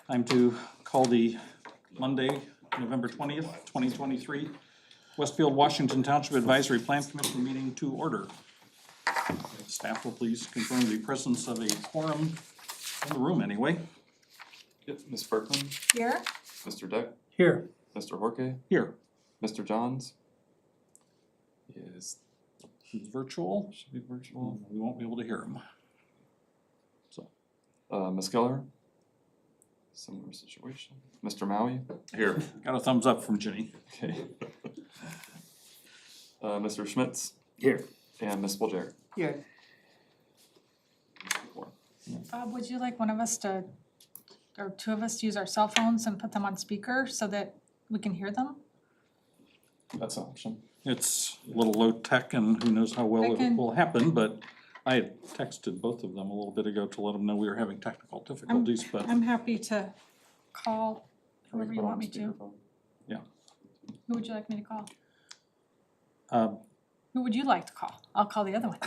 Time to call the Monday, November 20th, 2023 Westfield, Washington Township Advisory Plan Commission meeting to order. Staff will please confirm the presence of a quorum in the room anyway. Yep, Ms. Berkman, Here. Mr. Deck, Here. Mr. Horke, Here. Mr. Johns. Is He's virtual. should be virtual. We won't be able to hear him. So, Ms. Keller. Similar situation. Mr. Maui. here, got a thumbs up from Ginny. Okay. Mr. Schmitz Here. and Ms. Bolger. Here. Bob, would you like one of us to, or two of us to use our cell phones and put them on speaker so that we can hear them? That's an option. It's a little low tech and who knows how well I it can- will happen, but I had texted both of them a little bit ago to let them know we were having technical difficulties, but I'm happy to call whoever you Put on want me to. speakerphone. Who would you like me to call? um, Who would you like to call? I'll call the other one.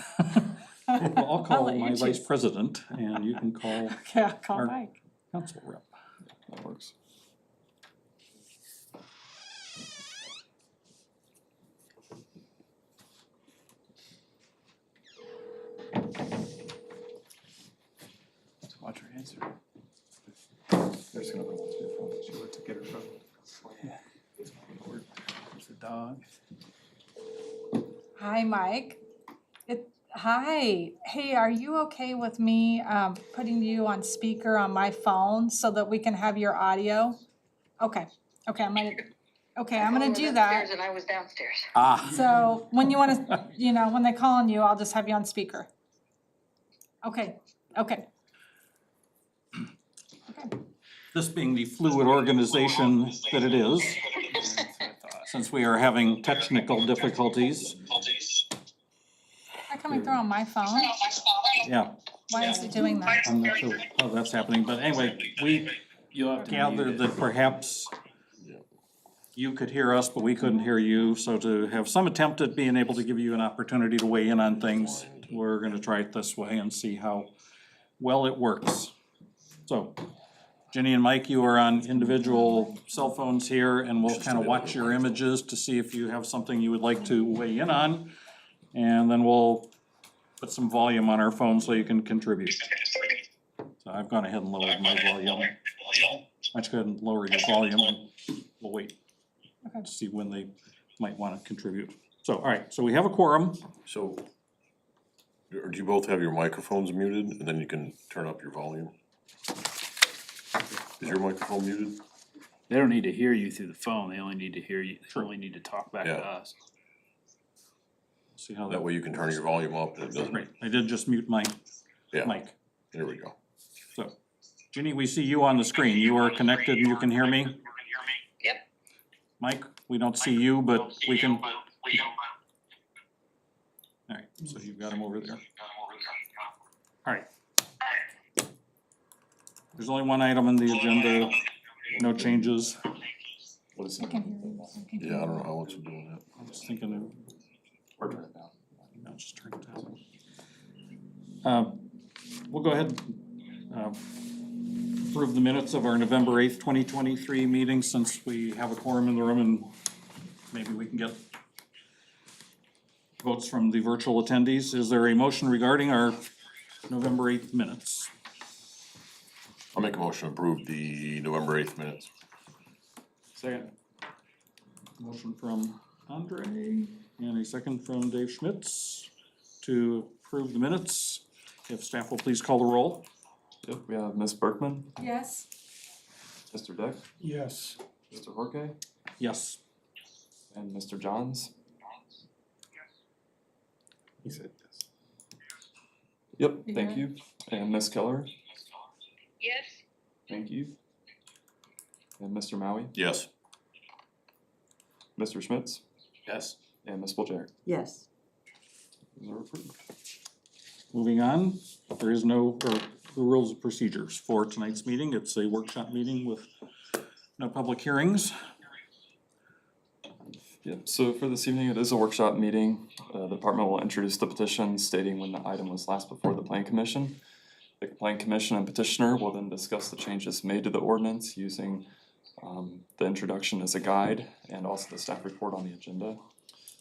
well, I'll call let you my vice choose. president and you can call Okay, I'll call Our- Mike. council rep. That works. Watch her answer. They're just gonna put it on speakerphone. She went to get her phone. There's the dog. Hi, Mike. Hi. Hey, are you okay with me putting you on speaker on my phone so that we can have your audio? Okay, I'm gonna do that. Upstairs and I was downstairs. Ah. So when you wanna, when they call on you, I'll just have you on speaker. Okay. This being the fluid organization that it is, since we are having technical difficulties, They're coming through on my phone. yeah, Why is it doing that? I'm not sure how that's happening, but anyway, we gathered that perhaps you could hear us, but we couldn't hear you, so to have some attempt at being able to give you an opportunity to weigh in on things, we're gonna try it this way and see how well it works. So, Jenny and Mike, you are on individual cell phones here, and we'll kind of watch your images to see if you have something you would like to weigh in on. And then we'll put some volume on our phone so you can contribute. So I've gone ahead and lowered my volume. Why don't you go ahead and lower your volume and we'll wait Okay. to see when they might wanna contribute. So, all right, so we have a quorum. So, do you both have your microphones muted, and then you can turn up your volume? Is your microphone muted? They don't need to hear you through the phone, they only need to hear you, they only need to talk back to Yeah. us. See how That way you can turn your volume up and it doesn't, Great, I did just mute my yeah, mic. there we go. So, Ginny, we see you on the screen. You are connected and you can hear me? Yep. Mike, we don't see you, but we can. Alright, so you've got him over there. Alright. There's only one item on the agenda, no changes. What is I it? can hear you. I can hear Yeah, I you. don't know how else to doing that. I was thinking of, Or turn it down. no, just turn it down. We'll go ahead and approve the minutes of our November 8th, 2023 meeting, since we have a quorum in the room and maybe we can get votes from the virtual attendees. Is there a motion regarding our November 8th minutes? I'll make a motion to approve the November 8th minutes. Second. Motion from Andre and a second from Dave Schmitz to approve the minutes. If staff will please call the roll. Yep, we have Ms. Berkman, Yes. Mr. Deck, Yes. Mr. Horke, Yes. and Mr. Johns. He said this. Yep, You thank got you. And Ms. Keller, Yes. thank you. And Mr. Maui, Yes. Mr. Schmitz, Yes. and Ms. Bolger. Yes. Those are approved. Moving on, there is no rules of procedures for tonight's meeting. It's a workshop meeting with no public hearings. Yep, so for this evening, it is a workshop meeting. The department will introduce the petition stating when the item was last before the plan commission. The Complaint Commission and petitioner will then discuss the changes made to the ordinance using the introduction as a guide and also the staff report on the agenda.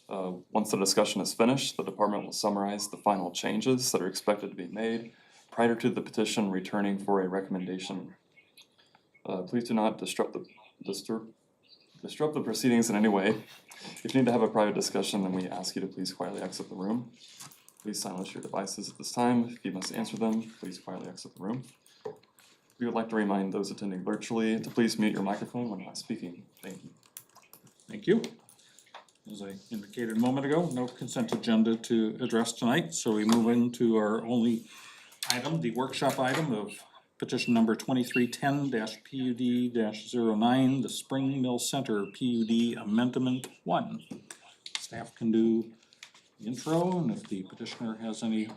Once the discussion is finished, the department will summarize the final changes that are expected to be made prior to the petition returning for a recommendation. Please do not disrupt the proceedings in any way. If you need to have a private discussion, then we ask you to please quietly exit the room. Please silence your devices at this time. If you must answer them, please quietly exit the room. We would like to remind those attending virtually to please mute your microphone when not speaking. Thank you. Thank you. As I indicated a moment ago, no consent agenda to address tonight, so we move into our only item, the workshop item of petition number 2310-PUD-09, the Spring Mill Center PUD Amendment 1. Staff can do the intro, and if the petitioner has any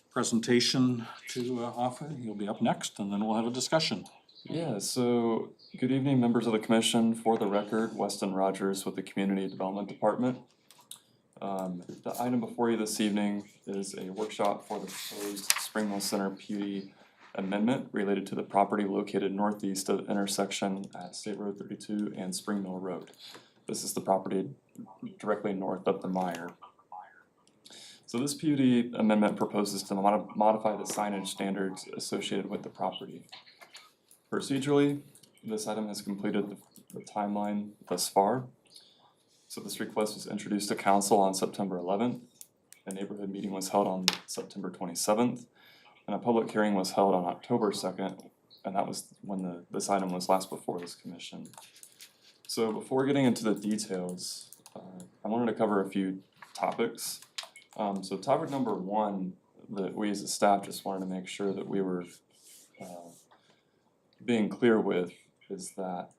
presentation to offer, he'll be up next, and then we'll have a discussion. Yeah, so good evening, members of the commission. For the record, Weston Rogers with the Community Development Department. The item before you this evening is a workshop for the proposed Spring Mill Center PUD amendment related to the property located northeast of intersection at State Road 32 and Spring Mill Road. This is the property directly north of the mire. So this PUD amendment proposes to modify the signage standards associated with the property. Procedurally, this item has completed the timeline thus far. So this request was introduced to council on September 11th. A neighborhood meeting was held on September 27th. And a public hearing was held on October 2nd. And that was when this item was last before this commission. So before getting into the details, I wanted to cover a few topics. So topic number one that we as a staff just wanted to make sure that we were being clear with is that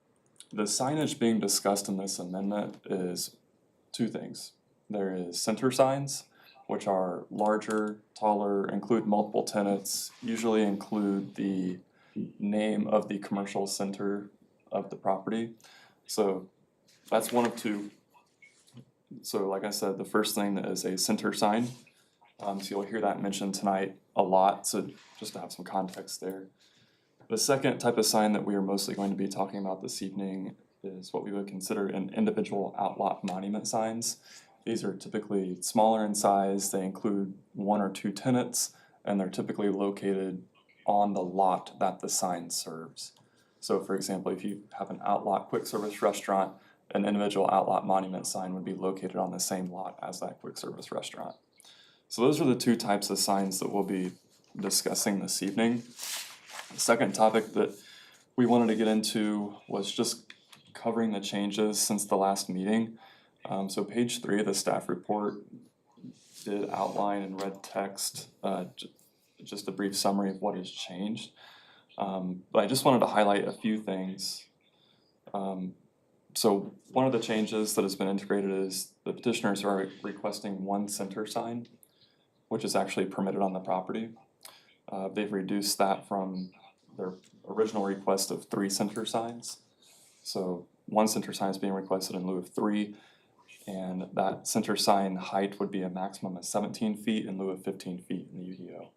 the signage being discussed in this amendment is two things. There is center signs, which are larger, taller, include multiple tenants, usually include the name of the commercial center of the property. So that's one of two. So like I said, the first thing is a center sign. So you'll hear that mentioned tonight a lot, so just to have some context there. The second type of sign that we are mostly going to be talking about this evening is what we would consider an individual outlot monument signs. These are typically smaller in size, they include one or two tenants, and they're typically located on the lot that the sign serves. So for example, if you have an outlot quick service restaurant, an individual outlot monument sign would be located on the same lot as that quick service restaurant. So those are the two types of signs that we'll be discussing this evening. The second topic that we wanted to get into was just covering the changes since the last meeting. So page 3 of the staff report did outline in red text just a brief summary of what has changed. But I just wanted to highlight a few things. So one of the changes that has been integrated is the petitioners are requesting one center sign, which is actually permitted on the property. They've reduced that from their original request of 3 center signs. So one center sign is being requested in lieu of 3, and that center sign height would be a maximum of 17 feet in lieu of 15 feet in the UDO.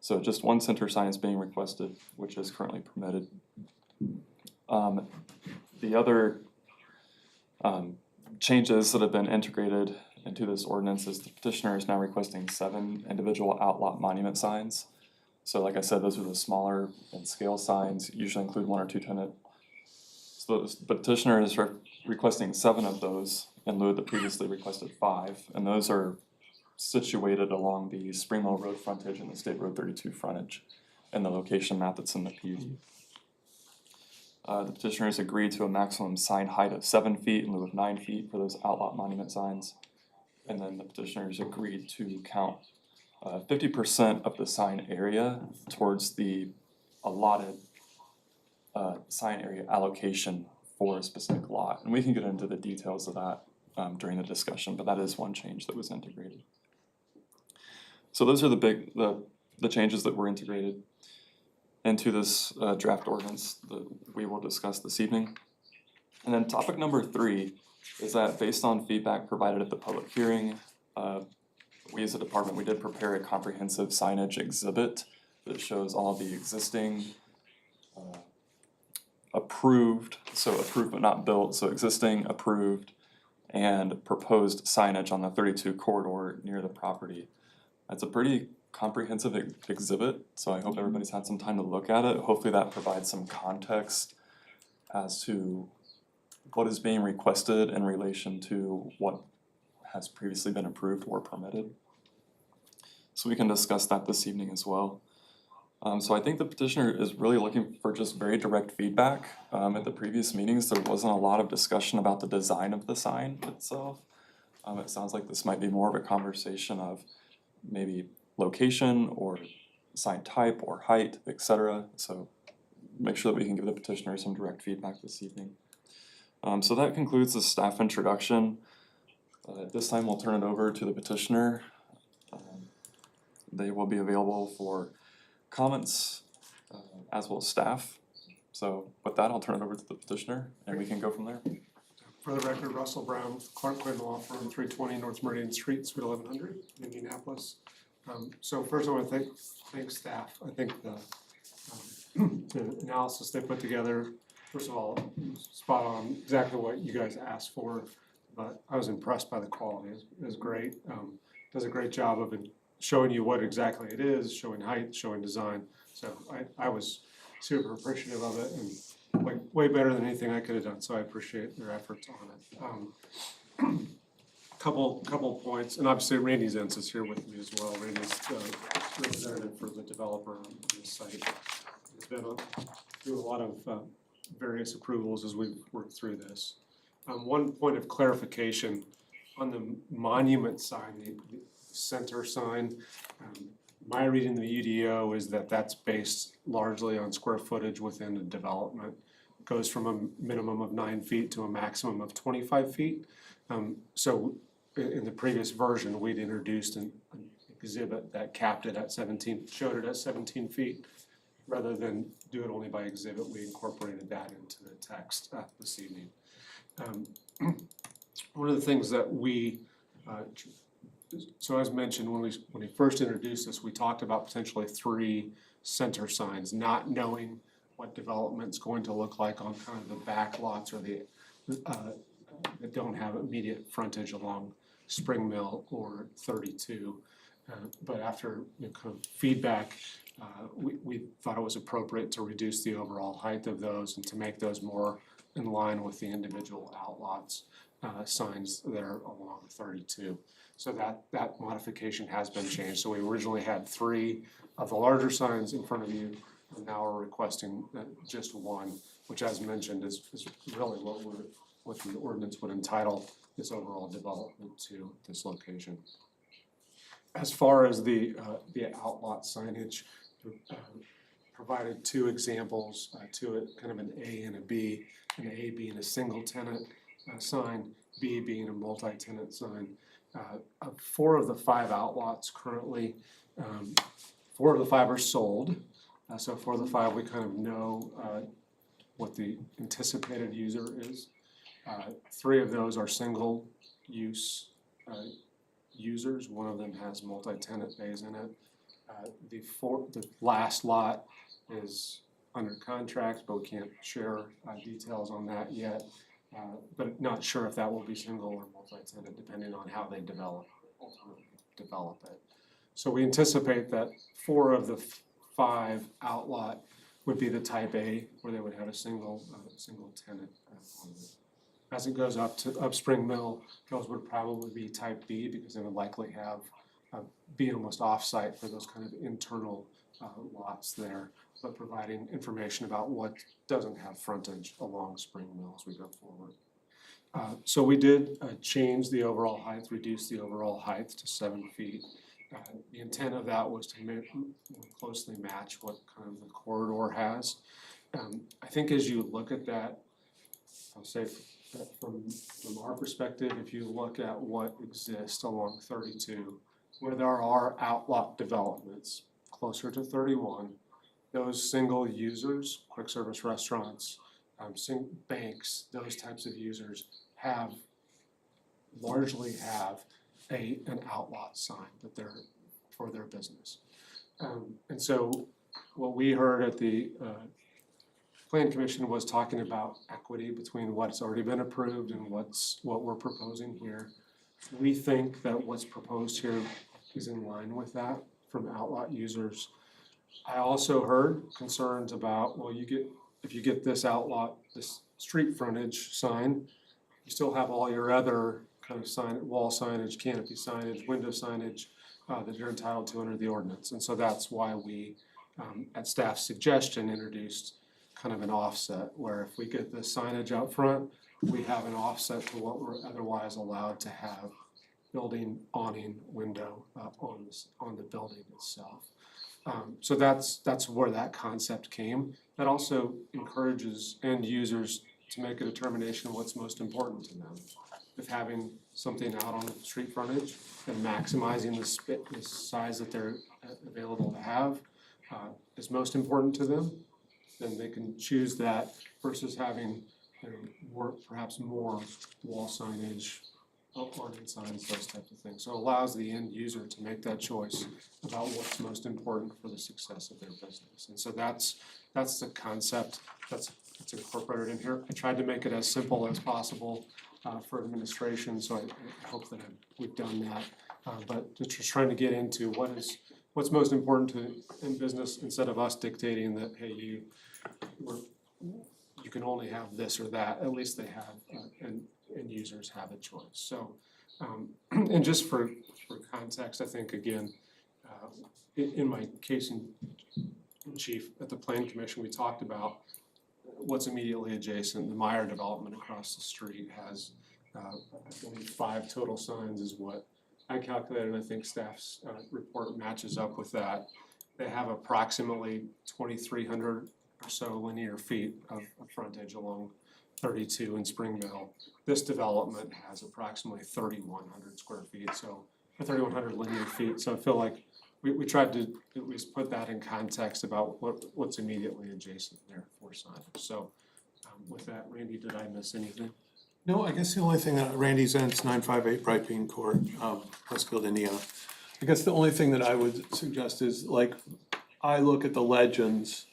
So just one center sign is being requested, which is currently permitted. The other changes that have been integrated into this ordinance is the petitioner is now requesting 7 individual outlot monument signs. So like I said, those are the smaller in scale signs, usually include 1 or 2 tenants. So the petitioner is requesting 7 of those in lieu of the previously requested 5, and those are situated along the Spring Mill Road frontage and the State Road 32 frontage and the location map that's in the PUD. The petitioners agreed to a maximum sign height of 7 feet in lieu of 9 feet for those outlot monument signs. And then the petitioners agreed to count 50% of the sign area towards the allotted sign area allocation for a specific lot. And we can get into the details of that during the discussion, but that is one change that was integrated. So those are the changes that were integrated into this draft ordinance that we will discuss this evening. And then topic number 3 is that based on feedback provided at the public hearing, we as a department, we did prepare a comprehensive signage exhibit that shows all the existing approved, so approved but not built, so existing, approved, and proposed signage on the 32 corridor near the property. It's a pretty comprehensive exhibit, so I hope everybody's had some time to look at it. Hopefully that provides some context as to what is being requested in relation to what has previously been approved or permitted. So we can discuss that this evening as well. So I think the petitioner is really looking for just very direct feedback. At the previous meetings, there wasn't a lot of discussion about the design of the sign itself. It sounds like this might be more of a conversation of maybe location or sign type or height, etc. So make sure that we can give the petitioner some direct feedback this evening. So that concludes the staff introduction. At this time, we'll turn it over to the petitioner. They will be available for comments as well as staff. So with that, I'll turn it over to the petitioner and we can go from there. For the record, Russell Brown, Clark Quinn Law Firm, 320 North Meridian Street, Suite 1100, Indianapolis. So first I want to thank staff. I think the analysis they put together, first of all, spot on, exactly what you guys asked for, but I was impressed by the quality. It was great. Does a great job of showing you what exactly it is, showing height, showing design. So I was super appreciative of it and way better than anything I could have done. So I appreciate their efforts on it. Couple points, and obviously Randy's is here with me as well. Randy's representative for the developer on this site. He's been through a lot of various approvals as we've worked through this. One point of clarification on the monument sign, the center sign. My reading of the UDO is that that's based largely on square footage within the development. It goes from a minimum of 9 feet to a maximum of 25 feet. So in the previous version, we'd introduced an exhibit that capped it at 17, showed it at 17 feet. Rather than do it only by exhibit, we incorporated that into the text this evening. One of the things that we, so as mentioned, when we first introduced this, we talked about potentially 3 center signs, not knowing what development's going to look like on kind of the back lots or the that don't have immediate frontage along Spring Mill or 32. But after kind of feedback, we thought it was appropriate to reduce the overall height of those and to make those more in line with the individual outlots signs that are along 32. So that modification has been changed. So we originally had 3 of the larger signs in front of you, and now we're requesting just 1, which, as mentioned, is really what the ordinance would entitle this overall development to this location. As far as the outlot signage, provided 2 examples to it, kind of an A and a B, an A being a single tenant sign, B being a multi-tenant sign. 4 of the 5 outlots currently, 4 of the 5 are sold. So 4 of the 5 we kind of know what the anticipated user is. 3 of those are single use users. 1 of them has multi-tenant bays in it. The last lot is under contract, but we can't share details on that yet. But not sure if that will be single or multi-tenant, depending on how they ultimately develop it. So we anticipate that 4 of the 5 outlot would be the type A, where they would have a single tenant on it. As it goes up Spring Mill, those would probably be type B, because they would likely have be almost off-site for those kind of internal lots there, but providing information about what doesn't have frontage along Spring Mill as we go forward. So we did change the overall height, reduce the overall height to 7 feet. The intent of that was to more closely match what kind of the corridor has. I think as you look at that, I'll say that from our perspective, if you look at what exists along 32, where there are outlot developments closer to 31, those single users, quick service restaurants, banks, those types of users largely have an outlot sign that they're for their business. And so what we heard at the Plan Commission was talking about equity between what's already been approved and what we're proposing here. We think that what's proposed here is in line with that from outlot users. I also heard concerns about, well, if you get this outlot, this street frontage sign, you still have all your other kind of wall signage, canopy signage, window signage that you're entitled to under the ordinance. And so that's why we, at staff's suggestion, introduced kind of an offset, where if we get this signage out front, we have an offset to what we're otherwise allowed to have building awning window on the building itself. So that's where that concept came. That also encourages end users to make a determination of what's most important to them. If having something out on the street frontage and maximizing the size that they're available to have is most important to them, then they can choose that versus having, perhaps more wall signage, awning signs, those types of things. So it allows the end user to make that choice about what's most important for the success of their business. And so that's the concept that's incorporated in here. I tried to make it as simple as possible for administration, so I hope that we've done that. But just trying to get into what's most important in business, instead of us dictating that, hey, you can only have this or that. At least they have, and users have a choice. So, and just for context, I think again, in my case in chief at the Plan Commission, we talked about what's immediately adjacent. The Meyer development across the street has, I believe, 5 total signs is what I calculated. I think staff's report matches up with that. They have approximately 2,300 or so linear feet of frontage along 32 in Springville. This development has approximately 3,100 square feet, so 3,100 linear feet. So I feel like we tried to at least put that in context about what's immediately adjacent there for signage. So with that, Randy, did I miss anything? No, I guess the only thing that Randy's in, it's 958 Bright Bean Court, Westfield, Indiana. I guess the only thing that I would suggest is, like, I look at the Legends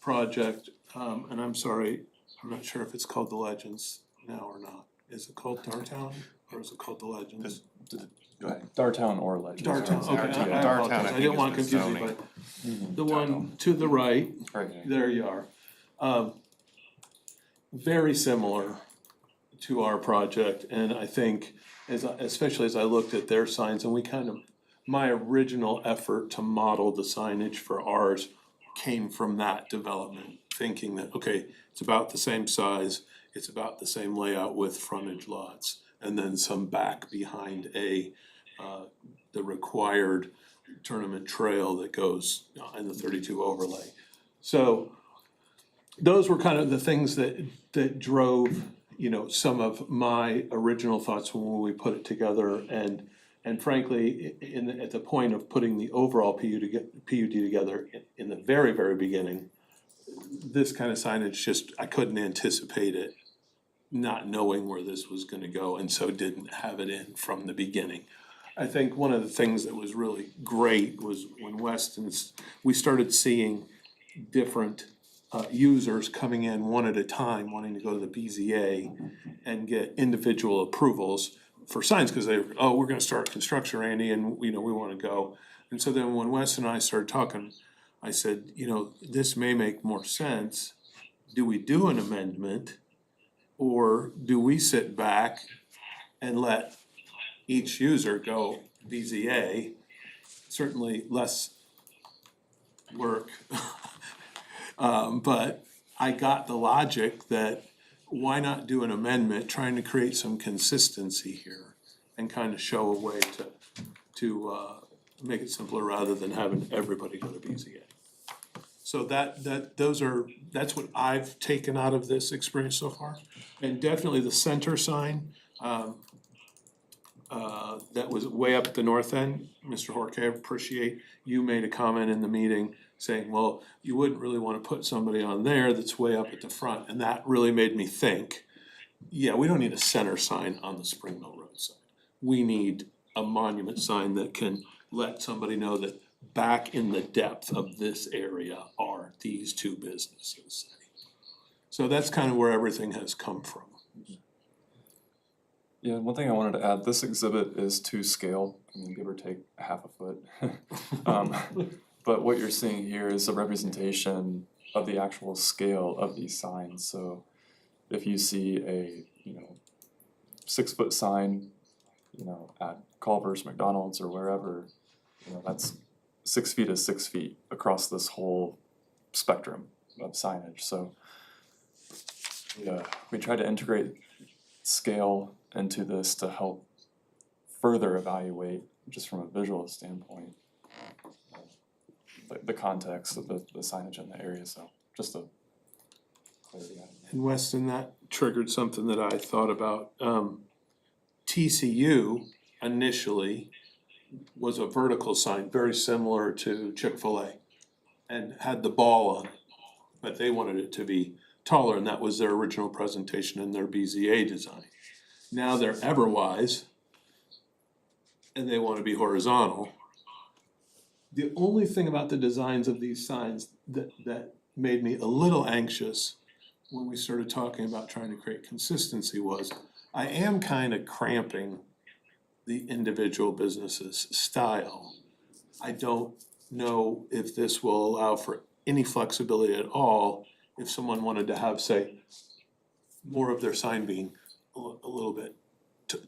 project, and I'm sorry, I'm not sure if it's called the Legends now or not. Is it called Dartown or is it called the Legends? Go ahead. Dartown or Legends. Dartown, okay, Dartown. I Dartown, apologize, I I think, didn't is want to the confuse you, zoning. but the one to the right, Right. there you are. Very similar to our project, and I think, especially as I looked at their signs, and my original effort to model the signage for ours came from that development, thinking that, okay, it's about the same size, it's about the same layout with frontage lots, and then some back behind the required tournament trail that goes in the 32 overlay. So those were kind of the things that drove, some of my original thoughts when we put it together, and frankly, at the point of putting the overall PUD together in the very, very beginning, this kind of signage I couldn't anticipate it, not knowing where this was gonna go, and so didn't have it in from the beginning. I think one of the things that was really great was when we started seeing different users coming in one at a time, wanting to go to the BZA and get individual approvals for signs, because we're gonna start construction, Randy, and we wanna go. And so then when Wes and I started talking, I said, this may make more sense. Do we do an amendment, or do we sit back and let each user go BZA? Certainly less work. But I got the logic that why not do an amendment, trying to create some consistency here and kind of show a way to make it simpler rather than having everybody go to BZA. So that's what I've taken out of this experience so far. And definitely the center sign, that was way up at the north end. Mr. Hork, I appreciate you made a comment in the meeting saying, well, you wouldn't really wanna put somebody on there that's way up at the front, and that really made me think, yeah, we don't need a center sign on the Spring Mill Road side. We need a monument sign that can let somebody know that back in the depth of this area are these two businesses. So that's kind of where everything has come from. Yeah, one thing I wanted to add, this exhibit is to scale, I mean, give or take half a foot. But what you're seeing here is a representation of the actual scale of these signs. So if you see a, 6-foot sign, at Culver's, McDonald's, or wherever, that's 6 feet is 6 feet across this whole spectrum of signage. So we try to integrate scale into this to help further evaluate, just from a visual standpoint, the context of the signage in the area. So just a clarity on that. And Weston, that triggered something that I thought about. TCU initially was a vertical sign, very similar to Chick-fil-A, and had the ball on it, but they wanted it to be taller, and that was their original presentation in their BZA design. Now they're Everwise, and they want to be horizontal. The only thing about the designs of these signs that made me a little anxious when we started talking about trying to create consistency was, I am kind of cramping the individual business's style. I don't know if this will allow for any flexibility at all if someone wanted to have, say, more of their sign being a little bit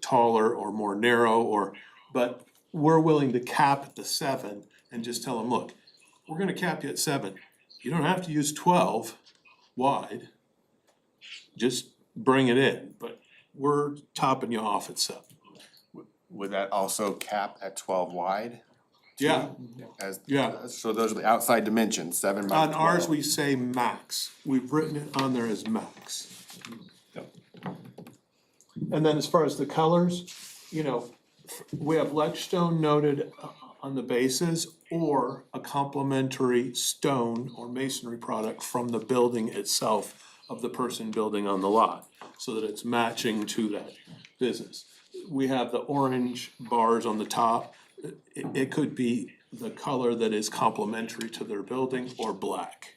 taller or more narrow, but we're willing to cap at the 7 and just tell them, look, we're gonna cap you at 7. You don't have to use 12 wide, just bring it in, but we're topping you off at 7. Would that also cap at 12 wide? Yeah, As, yeah. so those are the outside dimensions, 7 by 12. On ours, we say max. We've written it on there as max. Yep. And then as far as the colors, we have ledgestone noted on the bases or a complementary stone or masonry product from the building itself of the person building on the lot, so that it's matching to that business. We have the orange bars on the top. It could be the color that is complementary to their building, or black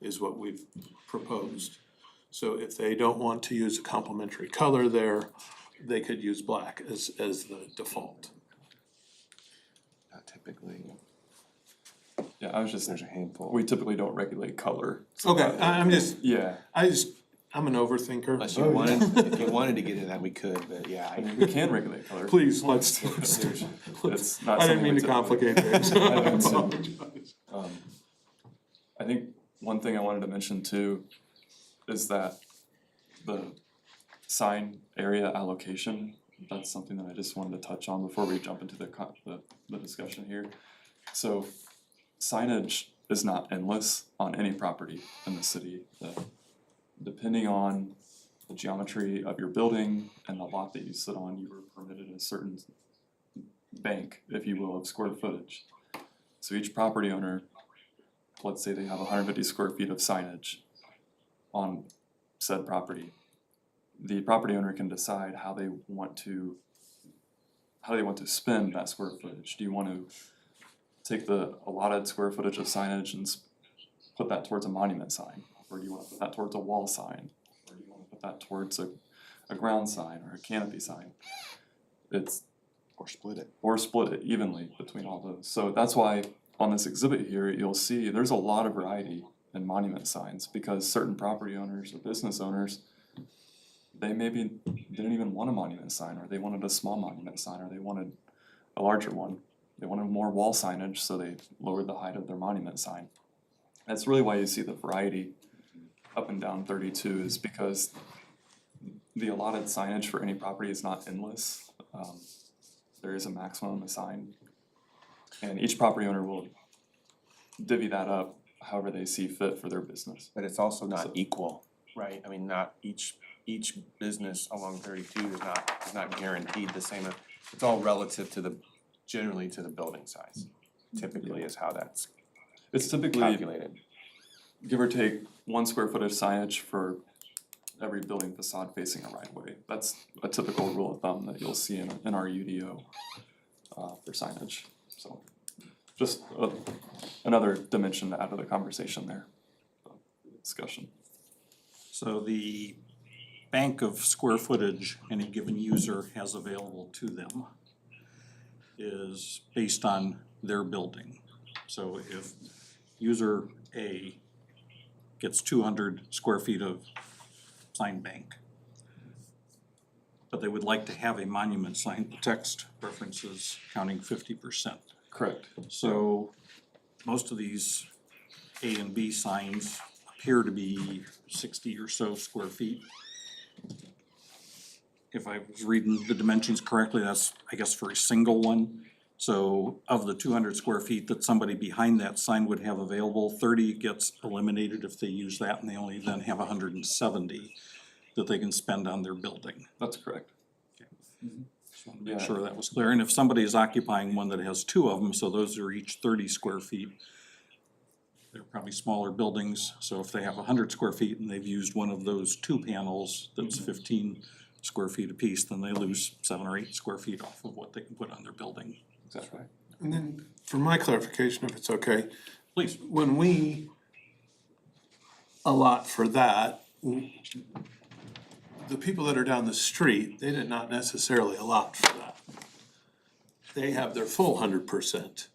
is what we've proposed. So if they don't want to use a complementary color there, they could use black as the default. Not typically, Yeah, I was just, there's a handful. we typically don't regulate color. so Okay, that- I'm just, Yeah, I'm an overthinker. Unless you wanted, if you wanted to get into that, we could, but yeah. I mean, we can regulate color. Please, let's, It's not I didn't something mean we to typically- complicate things. I I didn't too. apologize. I think one thing I wanted to mention too is that the sign area allocation, that's something that I just wanted to touch on before we jump into the discussion here. So signage is not endless on any property in the city. Depending on the geometry of your building and the lot that you sit on, you were permitted a certain bank, if you will, of square footage. So each property owner, let's say they have 150 square feet of signage on said property. The property owner can decide how they want to spend that square footage. Do you want to take the allotted square footage of signage and put that towards a monument sign? Or do you wanna put that towards a wall sign? Or do you wanna put that towards a ground sign or a canopy sign? Or split it. Or split it evenly between all those. So that's why on this exhibit here, you'll see there's a lot of variety in monument signs, because certain property owners or business owners, they maybe didn't even want a monument sign, or they wanted a small monument sign, or they wanted a larger one. They wanted more wall signage, so they lowered the height of their monument sign. That's really why you see the variety up and down 32, is because the allotted signage for any property is not endless. There is a maximum assigned, and each property owner will divvy that up however they see fit for their business. But it's also So- not equal, right? I mean, not each business along 32 is not guaranteed the same. It's all relative to generally to the building size. Typically is how that's It's typically, calculated. give or take, 1 square foot of signage for every building facade facing a right of way. That's a typical rule of thumb that you'll see in our UDO for signage, so. just another dimension to add to the conversation there, discussion. So the bank of square footage any given user has available to them is based on their building. So if user A gets 200 square feet of sign bank, but they would like to have a monument sign, the text references counting 50%. Correct. So most of these A and B signs appear to be 60 or so square feet. If I was reading the dimensions correctly, that's, I guess, for a single one. So of the 200 square feet that somebody behind that sign would have available, 30 gets eliminated if they use that, and they only then have 170 that they can spend on their building. That's correct. Just wanted to make Yeah. sure that was clear. And if somebody is occupying one that has two of them, so those are each 30 square feet, they're probably smaller buildings. So if they have 100 square feet and they've used one of those two panels that's 15 square feet apiece, then they lose 7 or 8 square feet off of what they can put on their building. Exactly. And then, for my clarification, if it's okay, Please. when we allot for that, the people that are down the street, they did not necessarily allot for that. They have their full 100%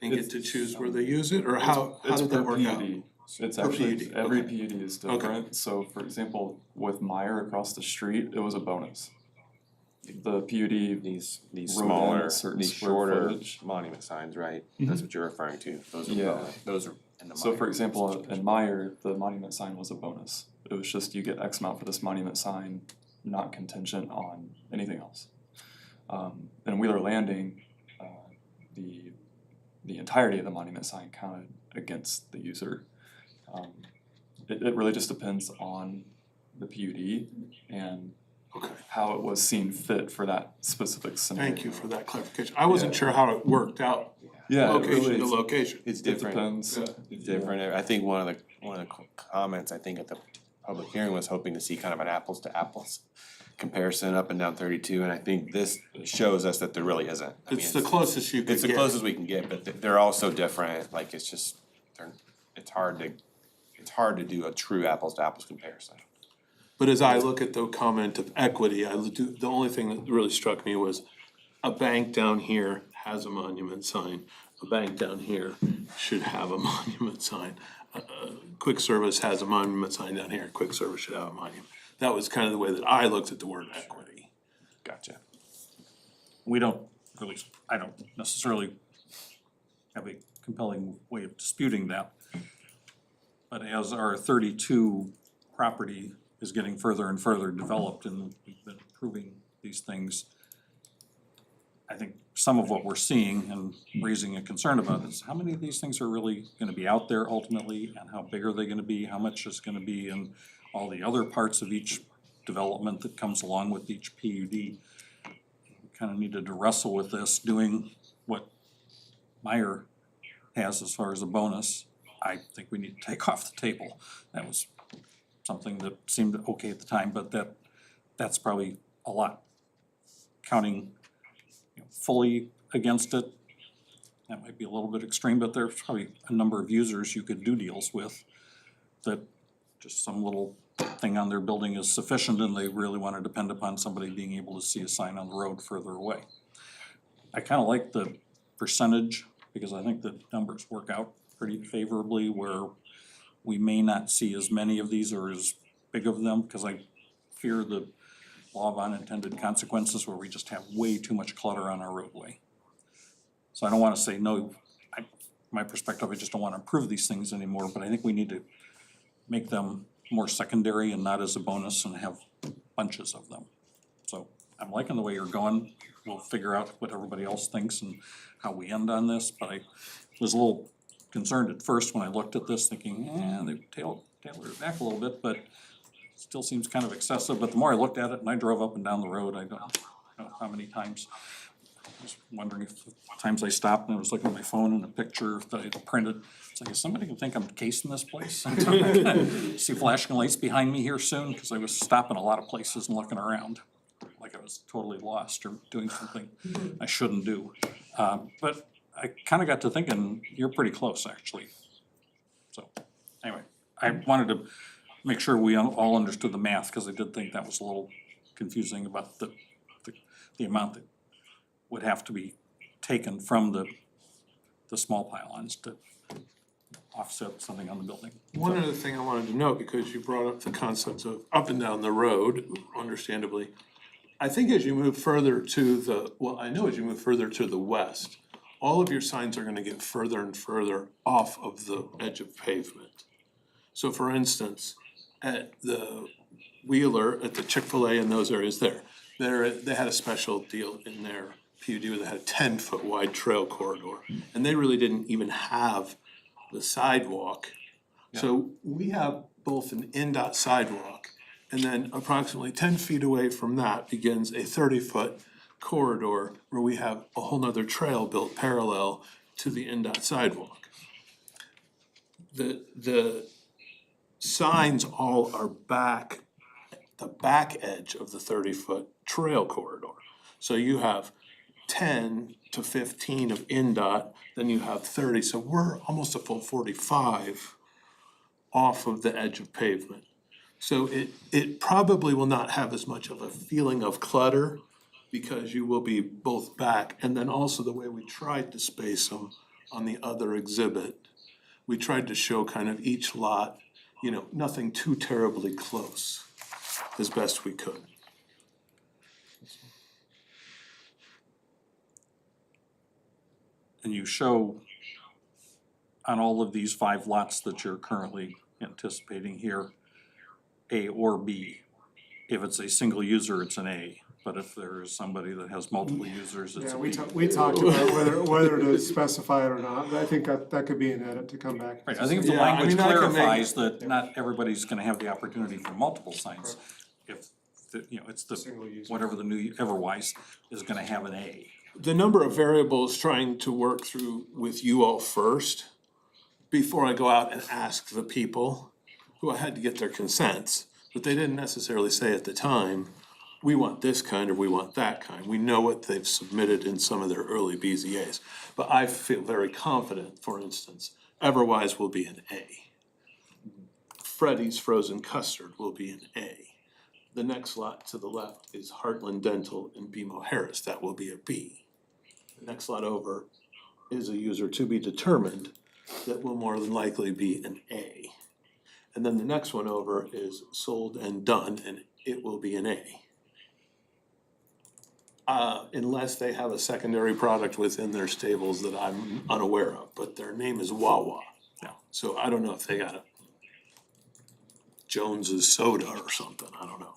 and get to choose where they use it, or how It's did that per work out? PUD. It's Per actually, PUD, every okay. PUD is different, so for example, with Meyer across the street, it was a bonus. The PUD, These Wrote in a smaller, certain these square shorter footage. monument signs, right? That's what you're referring to. Those are, Yeah. those are in the. so for minor example, situation. in Meyer, the monument sign was a bonus. It was just you get X amount for this monument sign, not contingent on anything else. In Wheeler Landing, the entirety of the monument sign counted against the user. It really just depends on the PUD and Okay, how it was seen fit for that specific scenario. thank you for that clarification. I wasn't sure how it worked out, Yeah, it location really to is. location. It's It different. depends. Yeah. It's different. I think one of the comments, I think at the public hearing was hoping to see kind of an apples to apples comparison up and down 32, and I think this shows us that there really isn't. I mean, It's the closest you could It's the get. closest we can get, but they're all so different, like it's just, it's hard to do a true apples to apples comparison. But as I look at the comment of equity, the only thing that really struck me was a bank down here has a monument sign. A bank down here should have a monument sign. Quick service has a monument sign down here, quick service should have a monument. That was kind of the way that I looked at the word equity. Gotcha. We don't, at least, I don't necessarily have a compelling way of disputing that. But as our 32 property is getting further and further developed and we've been improving these things, I think some of what we're seeing and raising a concern about is how many of these things are really gonna be out there ultimately, and how big are they gonna be, how much is gonna be in all the other parts of each development that comes along with each PUD. We kind of needed to wrestle with this, doing what Meyer has as far as a bonus. I think we need to take off the table. That was something that seemed okay at the time, but that's probably a lot. Counting, fully against it, that might be a little bit extreme, but there's probably a number of users you could do deals with that just some little thing on their building is sufficient and they really wanna depend upon somebody being able to see a sign on the road further away. I kinda like the percentage, because I think the numbers work out pretty favorably where we may not see as many of these or as big of them, because I fear the law of unintended consequences where we just have way too much clutter on our roadway. So I don't wanna say no, my perspective, I just don't wanna improve these things anymore, but I think we need to make them more secondary and not as a bonus and have bunches of them. So I'm liking the way you're going. We'll figure out what everybody else thinks and how we end on this, but I was a little concerned at first when I looked at this, thinking, they've tailored it back a little bit, but still seems kind of excessive. But the more I looked at it, and I drove up and down the road, I don't know how many times. I was wondering if the times I stopped and I was looking at my phone and a picture that I printed. It's like, is somebody gonna think I'm casing this place? See flashing lights behind me here soon, cause I was stopping a lot of places and looking around. Like I was totally lost or doing something I shouldn't do. But I kinda got to thinking, you're pretty close, actually. So, anyway, I wanted to make sure we all understood the math, cause I did think that was a little confusing about the amount that would have to be taken from the small pylons to offset something on the building. One other thing I wanted to note, because you brought up the concept of up and down the road, understandably. I think as you move further to the, well, I know as you move further to the west, all of your signs are gonna get further and further off of the edge of pavement. So for instance, at the Wheeler, at the Chick-fil-A in those areas there, they had a special deal in their PUD where they had a 10-foot wide trail corridor. And they really didn't even have the sidewalk. So we have both an NDOT sidewalk, and then approximately 10 feet away from that begins a 30-foot corridor where we have a whole nother trail built parallel to the NDOT sidewalk. The signs all are back, the back edge of the 30-foot trail corridor. So you have 10 to 15 of NDOT, then you have 30, so we're almost a full 45 off of the edge of pavement. So it probably will not have as much of a feeling of clutter because you will be both back, and then also the way we tried to space them on the other exhibit. We tried to show kind of each lot, you know, nothing too terribly close as best we could. And you show on all of these 5 lots that you're currently anticipating here, A or B. If it's a single user, it's an A, but if there is somebody that has multiple users, it's Yeah, a we B. we talked about whether to specify it or not, but I think that could be an edit to come back. Right, I think if the Yeah, I language mean, I can make- clarifies that not everybody's gonna have the opportunity for multiple signs. If, you know, it's the, Single user. whatever the new Everwise is gonna have an A. The number of variables trying to work through with you all first, before I go out and ask the people, who I had to get their consents, but they didn't necessarily say at the time, we want this kind or we want that kind. We know what they've submitted in some of their early BZAs. But I feel very confident, for instance, Everwise will be an A. Freddy's Frozen Custard will be an A. The next lot to the left is Heartland Dental and BMO Harris, that will be a B. The next lot over is a user to be determined, that will more than likely be an A. And then the next one over is Sold and Done, and it will be an A. Unless they have a secondary product within their stables that I'm unaware of, but their name is Wawa. Yeah. So I don't know if they got a Jones's Soda or something, I don't know.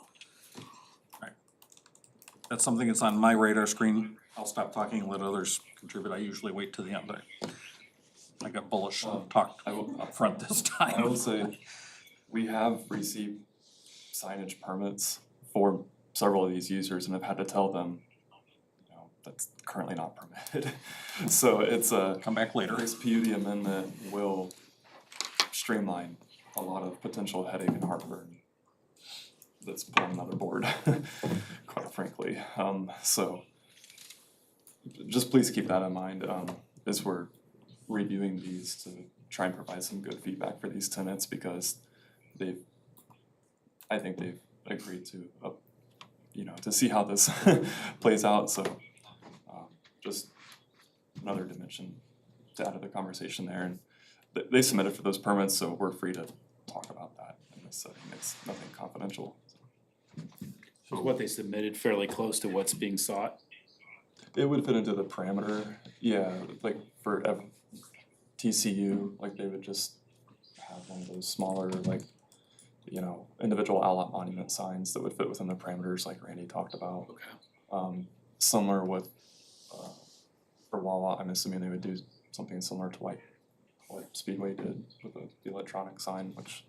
That's something that's on my radar screen. I'll stop talking and let others contribute. I usually wait to the end. I got bullish and talked I will- up front this I time. will say, we have received signage permits for several of these users and have had to tell them, you know, that's currently not permitted. So it's a, Come back later. this PUD amendment will streamline a lot of potential headache and heartburn that's put on another board, quite frankly. So just please keep that in mind, as we're reviewing these to try and provide some good feedback for these tenants, because I think they've agreed to, you know, to see how this plays out, so just another dimension to add to the conversation there, and they submitted for those permits, so we're free to talk about that in this setting, it's nothing confidential. So is what they submitted fairly close to what's being sought? It would fit into the parameter, yeah, like for TCU, like they would just have one of those smaller, like, you know, individual outlet monument signs that would fit within the parameters like Randy talked about. Okay. Similar with, for Wawa, I'm assuming they would do something similar to what Speedway did with the electronic sign, which,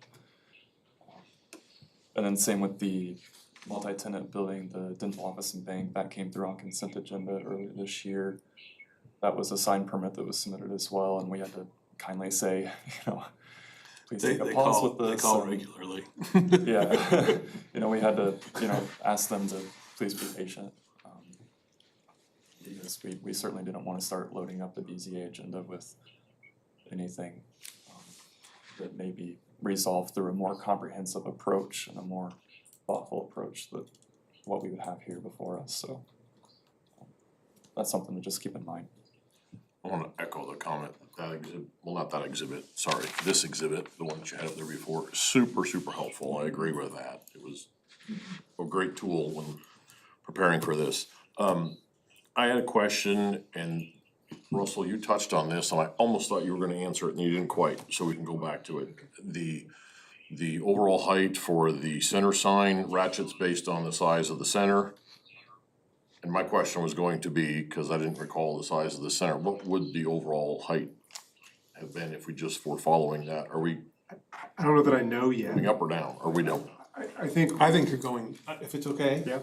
and then same with the multi-tenant building, the dental office and bank, that came through on consent agenda earlier this year. That was a sign permit that was submitted as well, and we had to kindly say, you know, please take a pause with this. They call and- regularly. Yeah, you know, we had to, you know, ask them to please be patient. because we certainly didn't wanna start loading up the BZA agenda with anything that may be resolved through a more comprehensive approach and a more thoughtful approach that what we would have here before us, so that's something to just keep in mind. I wanna echo the comment, that exhibit, well, not that exhibit, sorry, this exhibit, the one that you had up there before, super, super helpful, I agree with that. It was a great tool when preparing for this. I had a question, and Russell, you touched on this, and I almost thought you were gonna answer it, and you didn't quite, so we can go back to it. The overall height for the center sign ratchets based on the size of the center. And my question was going to be, cause I didn't recall the size of the center, what would the overall height have been if we just were following that? Are we I don't know that I know yet. going up or down, or we don't? I think, I think you're going, if it's okay? yeah,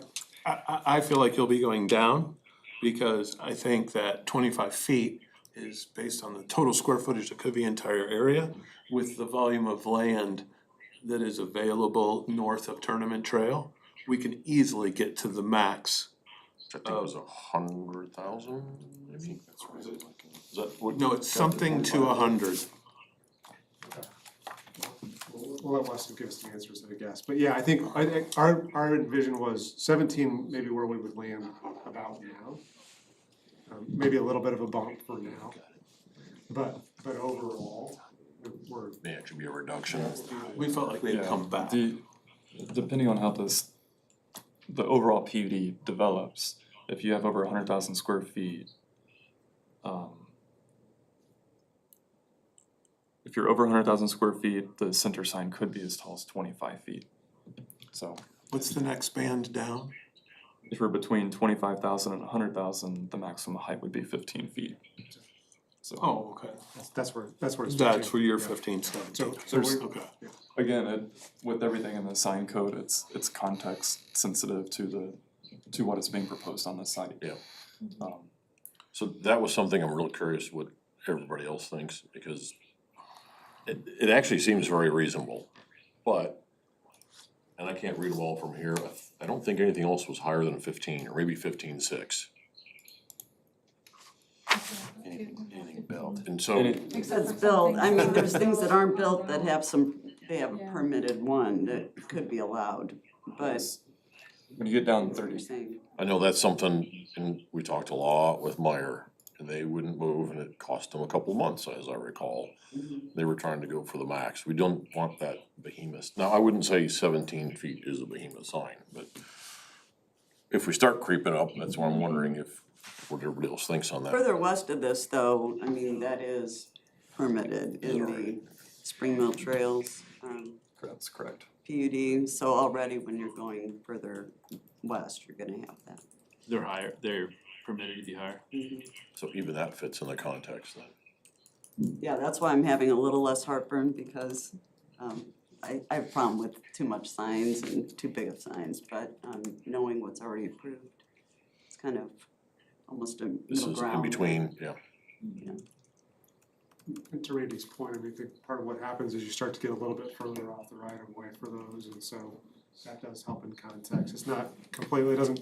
I feel like you'll be going down, because I think that 25 feet is based on the total square footage that could be entire area, with the volume of land that is available north of Tournament Trail, we can easily get to the max. I think it was 100,000, maybe? Is that what? No, it's something to 100. we'll let Weston give us the answers, I guess. But yeah, I think our vision was 17, maybe where we would land about now. Maybe a little bit of a bump for now. But overall, we're. Yeah, it should be a reduction. We felt like we'd come back. Depending on how the overall PUD develops, if you have over 100,000 square feet, if you're over 100,000 square feet, the center sign could be as tall as 25 feet. So What's the next band down? if we're between 25,000 and 100,000, the maximum height would be 15 feet. So Oh, okay. That's where it's. That's where your Yeah. 15, 17. So There's- we're, Okay. again, with everything in the sign code, it's context sensitive to what is being proposed on the site. Yeah. Um, So that was something I'm real curious what everybody else thinks, because it actually seems very reasonable, but, and I can't read them all from here, I don't think anything else was higher than 15, or maybe 15.6. Anything built. And so, It's built, I mean, there's things that aren't built that have they have a permitted one that could be allowed, but When you get down what 30, you're saying. I know that's something, and we talked a lot with Meyer, and they wouldn't move, and it cost them a couple months, as I recall. They were trying to go for the max, we don't want that behemoth, now, I wouldn't say 17 feet is a behemoth sign, but if we start creeping up, that's why I'm wondering if, what everybody else thinks on that. Further west of this though, I mean, that is permitted in the Spring Mill Trails, that's correct. PUD, so already when you're going further west, you're gonna have that. They're higher, they're permitted to be higher. So even that fits in the context then. Yeah, that's why I'm having a little less heartburn because, I have a problem with too much signs and too big of signs, but, knowing what's already approved, it's kind of almost a This middle is ground. in between, yeah. Yeah. And to Randy's point, I mean, I think part of what happens is you start to get a little bit further off the right of way for those, and so that does help in context. It's not completely, it doesn't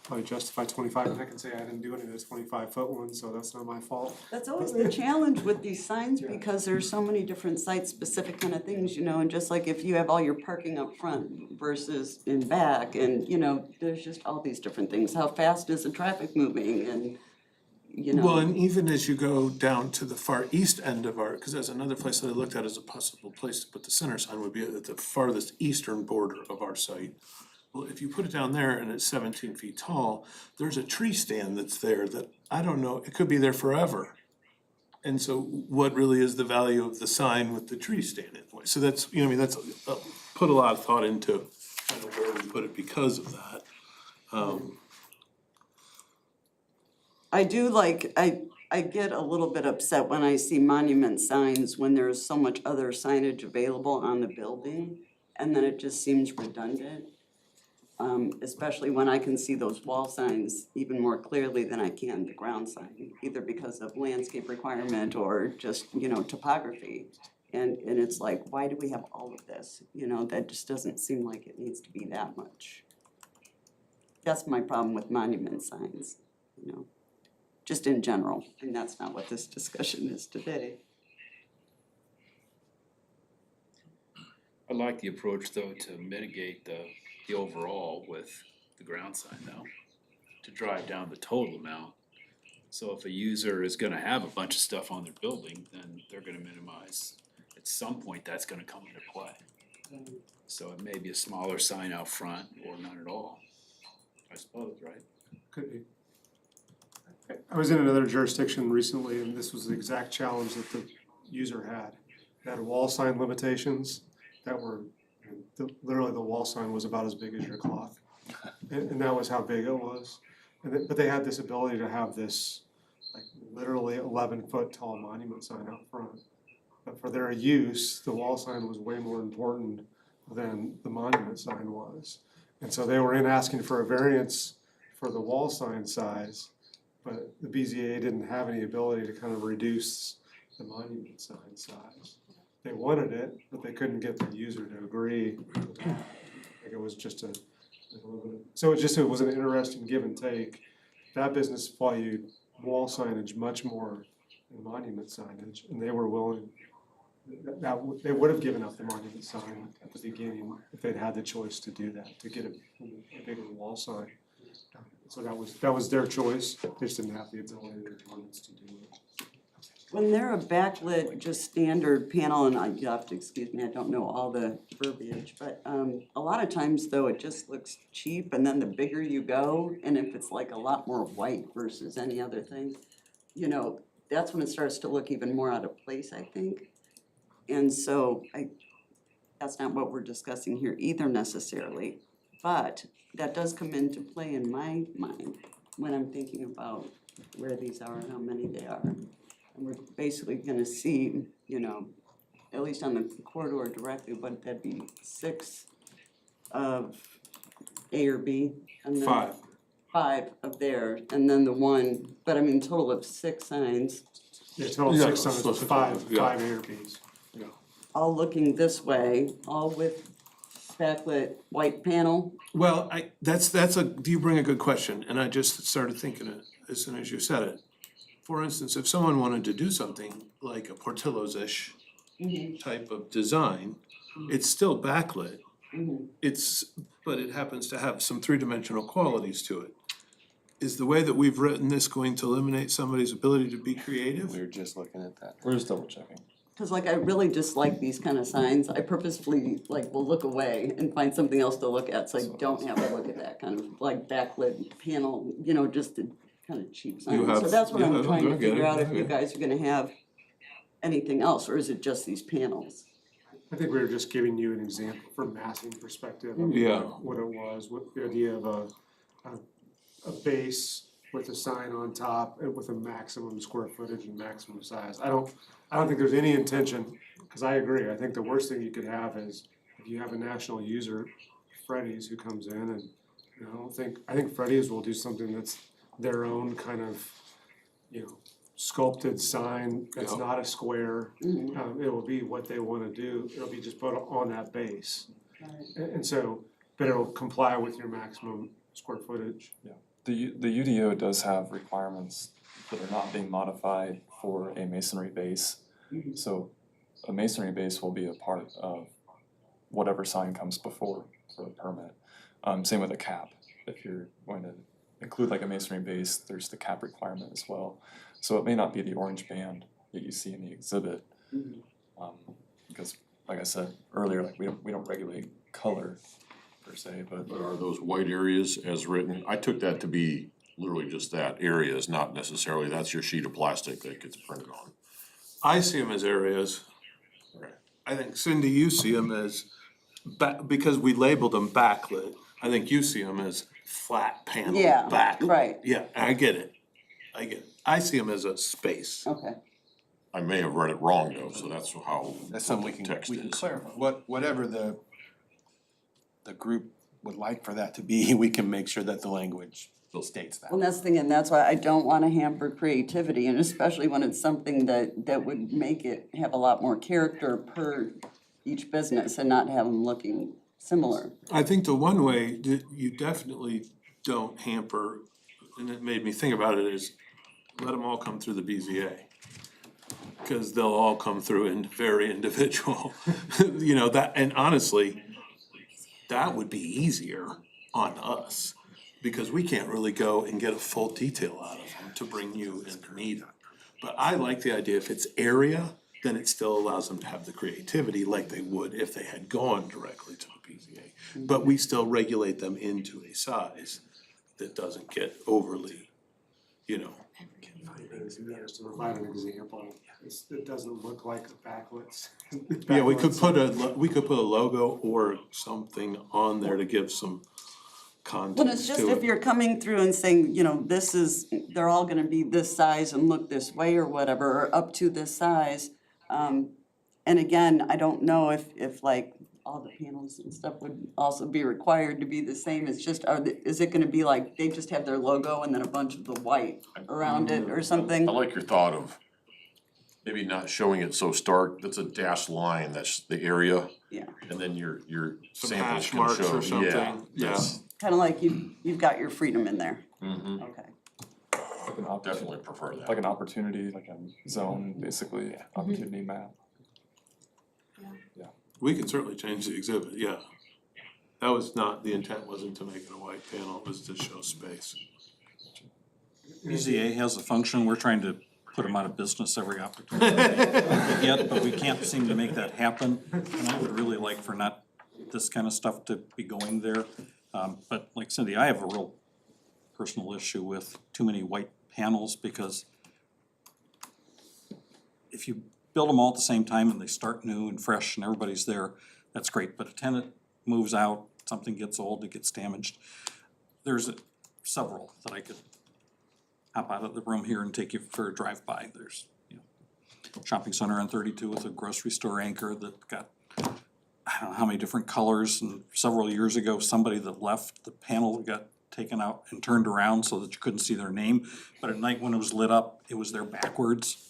probably justify 25, and I can say I didn't do any of the 25-foot ones, so that's not my fault. That's always the challenge with these signs because there's so many different site-specific kind of things, you know, and just like if you have all your parking up front versus in back, and, you know, there's just all these different things. How fast is the traffic moving and, you know. Well, and even as you go down to the far east end of our, because there's another place that I looked at as a possible place to put the center sign would be at the farthest eastern border of our site. Well, if you put it down there and it's 17 feet tall, there's a tree stand that's there that, I don't know, it could be there forever. And so what really is the value of the sign with the tree stand in the way? So that's, you know, I mean, that's, put a lot of thought into kind of where we put it because of that. I do like, I get a little bit upset when I see monument signs when there's so much other signage available on the building, and then it just seems redundant. Especially when I can see those wall signs even more clearly than I can the ground sign, either because of landscape requirement or just, you know, topography. And it's like, why do we have all of this? You know, that just doesn't seem like it needs to be that much. That's my problem with monument signs, you know. just in general, and that's not what this discussion is today. I like the approach though to mitigate the overall with the ground sign though, to drive down the total amount. So if a user is gonna have a bunch of stuff on their building, then they're gonna minimize, at some point, that's gonna come into play. So it may be a smaller sign out front or none at all, I suppose, right? Could be. I was in another jurisdiction recently, and this was the exact challenge that the user had. They had wall sign limitations that were, literally the wall sign was about as big as your clock. And that was how big it was. But they had this ability to have this, like, literally 11-foot tall monument sign out front. But for their use, the wall sign was way more important than the monument sign was. And so they were in asking for a variance for the wall sign size, but the BZA didn't have any ability to kind of reduce the monument sign size. They wanted it, but they couldn't get the user to agree. Like, it was just a little bit, so it was an interesting give and take. That business valued wall signage much more than monument signage, and they were willing, they would have given up the monument sign at the beginning if they'd had the choice to do that, to get a bigger wall sign. So that was their choice, they just didn't have the ability or funds to do it. When they're a backlit, just standard panel, and you have to excuse me, I don't know all the verbiage, but a lot of times though, it just looks cheap, and then the bigger you go, and if it's like a lot more white versus any other thing, you know, that's when it starts to look even more out of place, I think. And so that's not what we're discussing here either necessarily, but that does come into play in my mind when I'm thinking about where these are and how many they are. And we're basically gonna see, you know, at least on the corridor directly, what that'd be 6 of A or B? And then 5. 5 of there, and then the one, but I mean, total of 6 signs, Yeah, total Yeah, 6 signs, so it's 5 yeah. A or Bs. all looking this way, all with backlit white panel. Well, you bring a good question, and I just started thinking it as soon as you said it. For instance, if someone wanted to do something like a Portillo's-ish type of design, it's still backlit. But it happens to have some three-dimensional qualities to it. Is the way that we've written this going to eliminate somebody's ability to be creative? We were just looking at that. We're just double checking. Cause like I really dislike these kind of signs, I purposefully like will look away and find something else to look at, so I don't have to look at that kind of like backlit panel, you know, just a kind of cheap sign. So that's what I'm trying to figure out, if you guys are gonna have anything else, or is it just these panels? I think we were just giving you an example from massing perspective of Yeah. what it was, what the idea of a base with a sign on top and with a maximum square footage and maximum size. I don't think there's any intention, cause I agree, I think the worst thing you could have is if you have a national user, Freddy's, who comes in and, you know, I think Freddy's will do something that's their own kind of, you know, sculpted sign that's Yeah. not a square. It will be what they wanna do, it'll be just put on that base. And so, but it'll comply with your maximum square footage. The UDO does have requirements that are not being modified for a masonry base. So a masonry base will be a part of whatever sign comes before for a permit. Same with a cap. If you're going to include like a masonry base, there's the cap requirement as well. So it may not be the orange band that you see in the exhibit. Because like I said earlier, like we don't regulate color per se, but But are those white areas as written? I took that to be literally just that, areas, not necessarily that's your sheet of plastic that gets printed on. I see them as areas. I think Cindy, you see them as, because we labeled them backlit, I think you see them as flat panel Yeah, backlit. right. Yeah, I get it. I see them as a space. Okay. I may have read it wrong though, so that's how That's something the text we can is. clarify. Whatever the group would like for that to be, we can make sure that the language states that. Well, that's the thing, and that's why I don't wanna hamper creativity, and especially when it's something that would make it have a lot more character per each business and not have them looking similar. I think the one way that you definitely don't hamper, and it made me think about it, is let them all come through the BZA. Cause they'll all come through in very individual, you know, that, and honestly, that would be easier on us. Because we can't really go and get a full detail out of them to bring you in the meeting. But I like the idea, if it's area, then it still allows them to have the creativity like they would if they had gone directly to the PZA. But we still regulate them into a size that doesn't get overly, you know. Just to provide an example, it doesn't look like a backlit. Yeah, we could put a logo or something on there to give some context Well, it's just to if it. you're coming through and saying, you know, this is, they're all gonna be this size and look this way or whatever, or up to this size. And again, I don't know if like all the panels and stuff would also be required to be the same, it's just, is it gonna be like, they just have their logo and then a bunch of the white around it or something? I like your thought of maybe not showing it so stark, that's a dashed line, that's the area. Yeah. And then your Some samples hash can marks show, or something, yeah, yeah. that's, Kinda like you've got your freedom in there, mhm, okay. Like an opportunity, definitely prefer that. like an opportunity, like a zone, basically, opportunity map. We can certainly change the exhibit, yeah. That was not, the intent wasn't to make it a white panel, it was to show space. BZA has a function, we're trying to put them out of business every opportunity we get, but we can't seem to make that happen. And I would really like for not this kind of stuff to be going there. But like Cindy, I have a real personal issue with too many white panels because if you build them all at the same time and they start new and fresh and everybody's there, that's great. But a tenant moves out, something gets old, it gets damaged. There's several that I could hop out of the room here and take you for a drive-by. There's, you know, shopping center on 32 with a grocery store anchor that got, I don't know how many different colors, and several years ago, somebody that left, the panel got taken out and turned around so that you couldn't see their name, but at night when it was lit up, it was there backwards.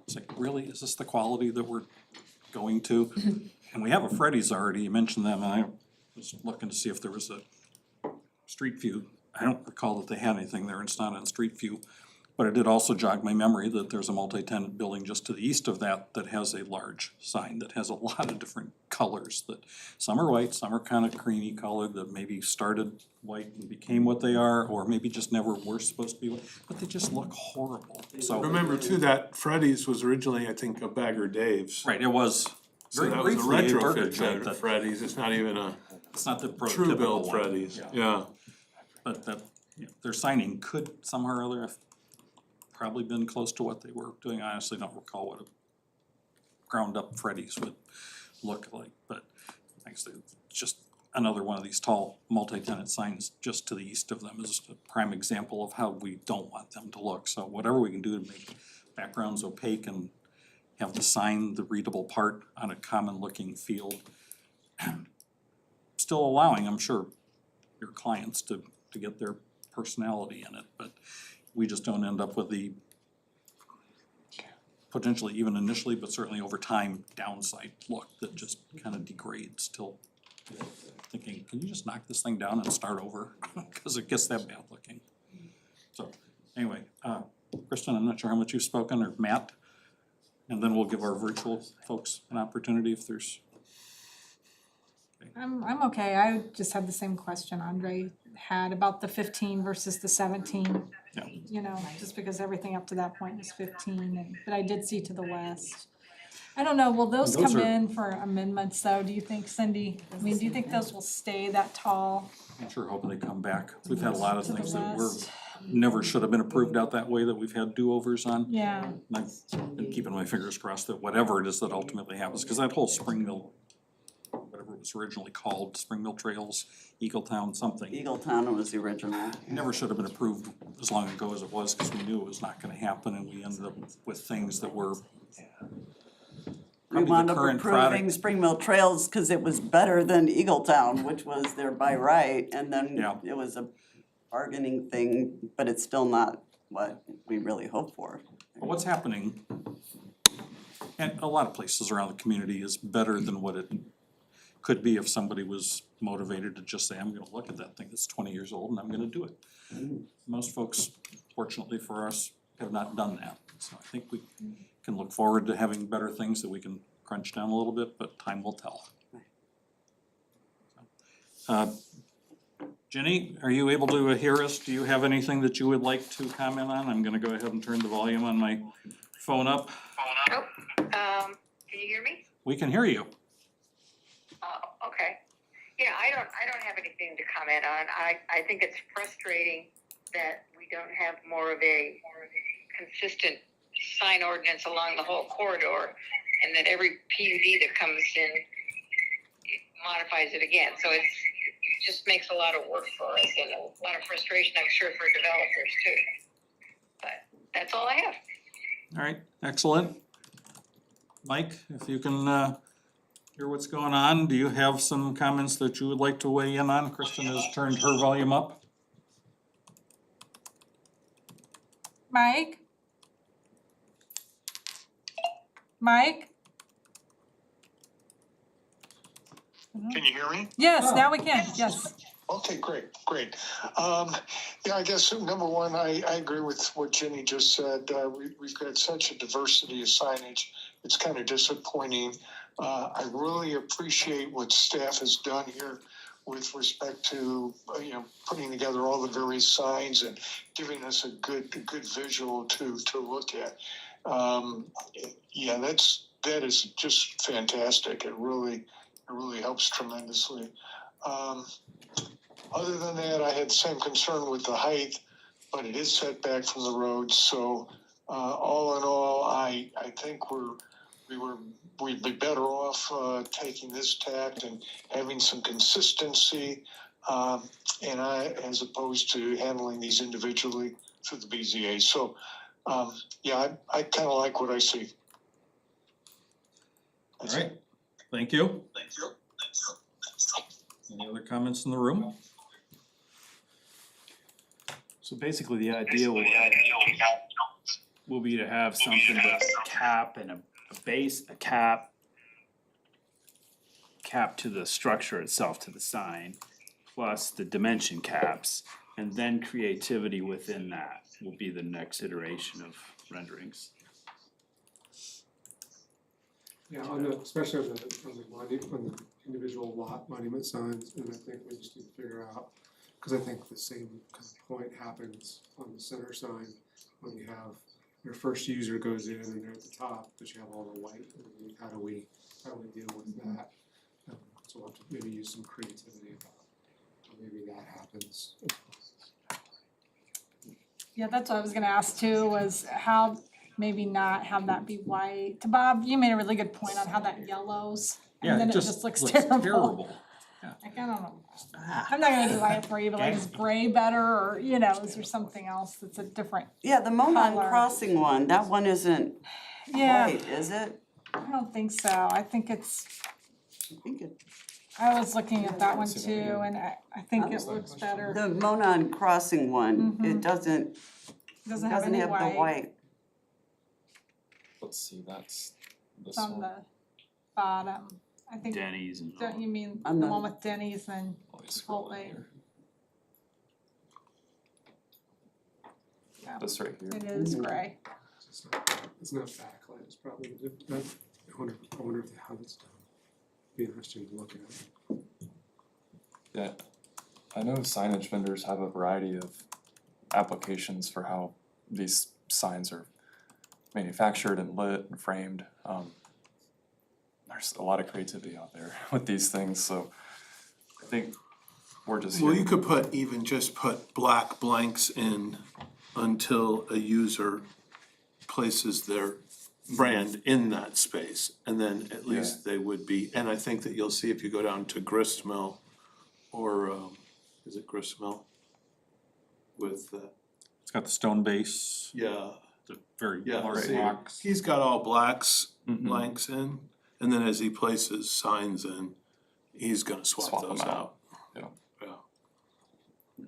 It's like, really, is this the quality that we're going to? And we have a Freddy's already, you mentioned them, and I was looking to see if there was a Street View. I don't recall that they had anything there, it's not on Street View. But it did also jog my memory that there's a multi-tenant building just to the east of that that has a large sign that has a lot of different colors that, some are white, some are kind of creamy colored that maybe started white and became what they are, or maybe just never were supposed to be white, but they just look horrible, so. Remember too, that Freddy's was originally, I think, a Bagger Dave's. Right, it was So very that was a briefly a burger retrofit joint for that, Freddy's, it's not even a it's not the true prototypical build one. Freddy's, yeah. But that, yeah, their signing could somehow or other have probably been close to what they were doing. I honestly don't recall what a ground up Freddy's would look like, but like I said, it's just another one of these tall multi-tenant signs just to the east of them is a prime example of how we don't want them to look. So whatever we can do to make backgrounds opaque and have the sign, the readable part on a common looking field. Still allowing, I'm sure, your clients to get their personality in it, but we just don't end up with the potentially even initially, but certainly over time, downside look that just kind of degrades till thinking, can you just knock this thing down and start over? Cause it gets that bad looking. So, anyway, Kristen, I'm not sure how much you've spoken, or Matt, and then we'll give our virtual folks an opportunity if there's. I'm okay, I just had the same question Andre had about the 15 versus the 17. Yeah. You know, just because everything up to that point was 15, and, but I did see to the west. I don't know, will those And those come are- in for amendments though, do you think, Cindy? I mean, do you think those will stay that tall I'm sure hoping they come back. We've had a lot of to the things that were, west? never should have been approved out that way that we've had do-overs on. Yeah, And I've been keeping my fingers crossed that whatever it is that ultimately happens, because that whole Spring Mill, whatever it was originally called, Spring Mill Trails, Eagletown, something, Eagletown was the original. never should have been approved as long ago as it was, because we knew it was not gonna happen, and we ended up with things that were We probably wound the up current approving product. Spring Mill Trails because it was better than Eagletown, which was there by right, and then Yeah. it was a bargaining thing, but it's still not what we really hope for. But what's happening, and a lot of places around the community, is better than what it could be if somebody was motivated to just say, I'm gonna look at that thing that's 20 years old and I'm gonna do it. Most folks, fortunately for us, have not done that. So I think we can look forward to having better things that we can crunch down a little bit, but time will tell. Jenny, are you able to hear us? Do you have anything that you would like to comment on? I'm gonna go ahead and turn the volume on my phone up. Nope. Can you hear me? We can hear you. Oh, okay. Yeah, I don't have anything to comment on. I think it's frustrating that we don't have more of a consistent sign ordinance along the whole corridor, and that every PUD that comes in modifies it again. So it just makes a lot of work for us and a lot of frustration, I'm sure, for developers too. But that's all I have. All right, excellent. Mike, if you can hear what's going on, do you have some comments that you would like to weigh in on? Kristen has turned her volume up. Mike? Mike? Can you hear me? Yes, now we can, yes. Okay, great. Yeah, I guess number one, I agree with what Jenny just said. We've got such a diversity of signage. It's kind of disappointing. I really appreciate what staff has done here with respect to, putting together all the various signs and giving us a good visual to look at. Yeah, that is just fantastic. It really helps tremendously. Other than that, I had the same concern with the height, but it is set back from the road. So all in all, I think we'd be better off taking this tact and having some consistency, as opposed to handling these individually through the BZA. So yeah, I kind of like what I see. All right, thank you. Any other comments in the room? So basically, the idea will be to have something with a cap and a base, a cap to the structure itself, to the sign, plus the dimension caps, and then creativity within that will be the next iteration of renderings. Yeah, especially on the individual lot monument signs, and I think we just need to figure out, because I think the same kind of point happens on the center sign when you have your first user goes in and they're at the top, but you have all the white. And how do we deal with that? So we'll have to maybe use some creativity about how maybe that happens. Yeah, that's what I was gonna ask too, was how maybe not have that be white. Bob, you made a really good point on how that yellows, Yeah, and then it just looks terrible. Like, I don't know. I'm not gonna design it for you, but like, is gray better, or, is there something else that's a different? Yeah, the Monon Color. Crossing one, that one isn't Yeah, white, is it? I don't think so. I think it's, I think it, I was looking at that one too, and I think it Oh. looks better. the Monon Crossing one, Mhm. it doesn't Doesn't have any have the white. white. Let's see, that's this It's on one. the bottom. I think, Denny's and. don't you mean On the the- one with Denny's and Let me scroll in Chipotle. here. Yeah. This right here. It is gray. It's not backlit, it's probably, I wonder how that's done. Be interesting to look at. Yeah, I know signage vendors have a variety of applications for how these signs are manufactured and lit and framed. There's a lot of creativity out there with these things, so I think we're just Well, here. you could just put black blanks in until a user places their brand in that space, and then at least they would be, and I think that you'll see if you go down to Gristmill, or, is it Gristmill? With, It's got the stone base, yeah, the very yeah, large see, blocks. he's got all blacks, Mhm. blanks in, and then as he places signs in, he's gonna swap Swap those them out. out. Yeah. Yeah.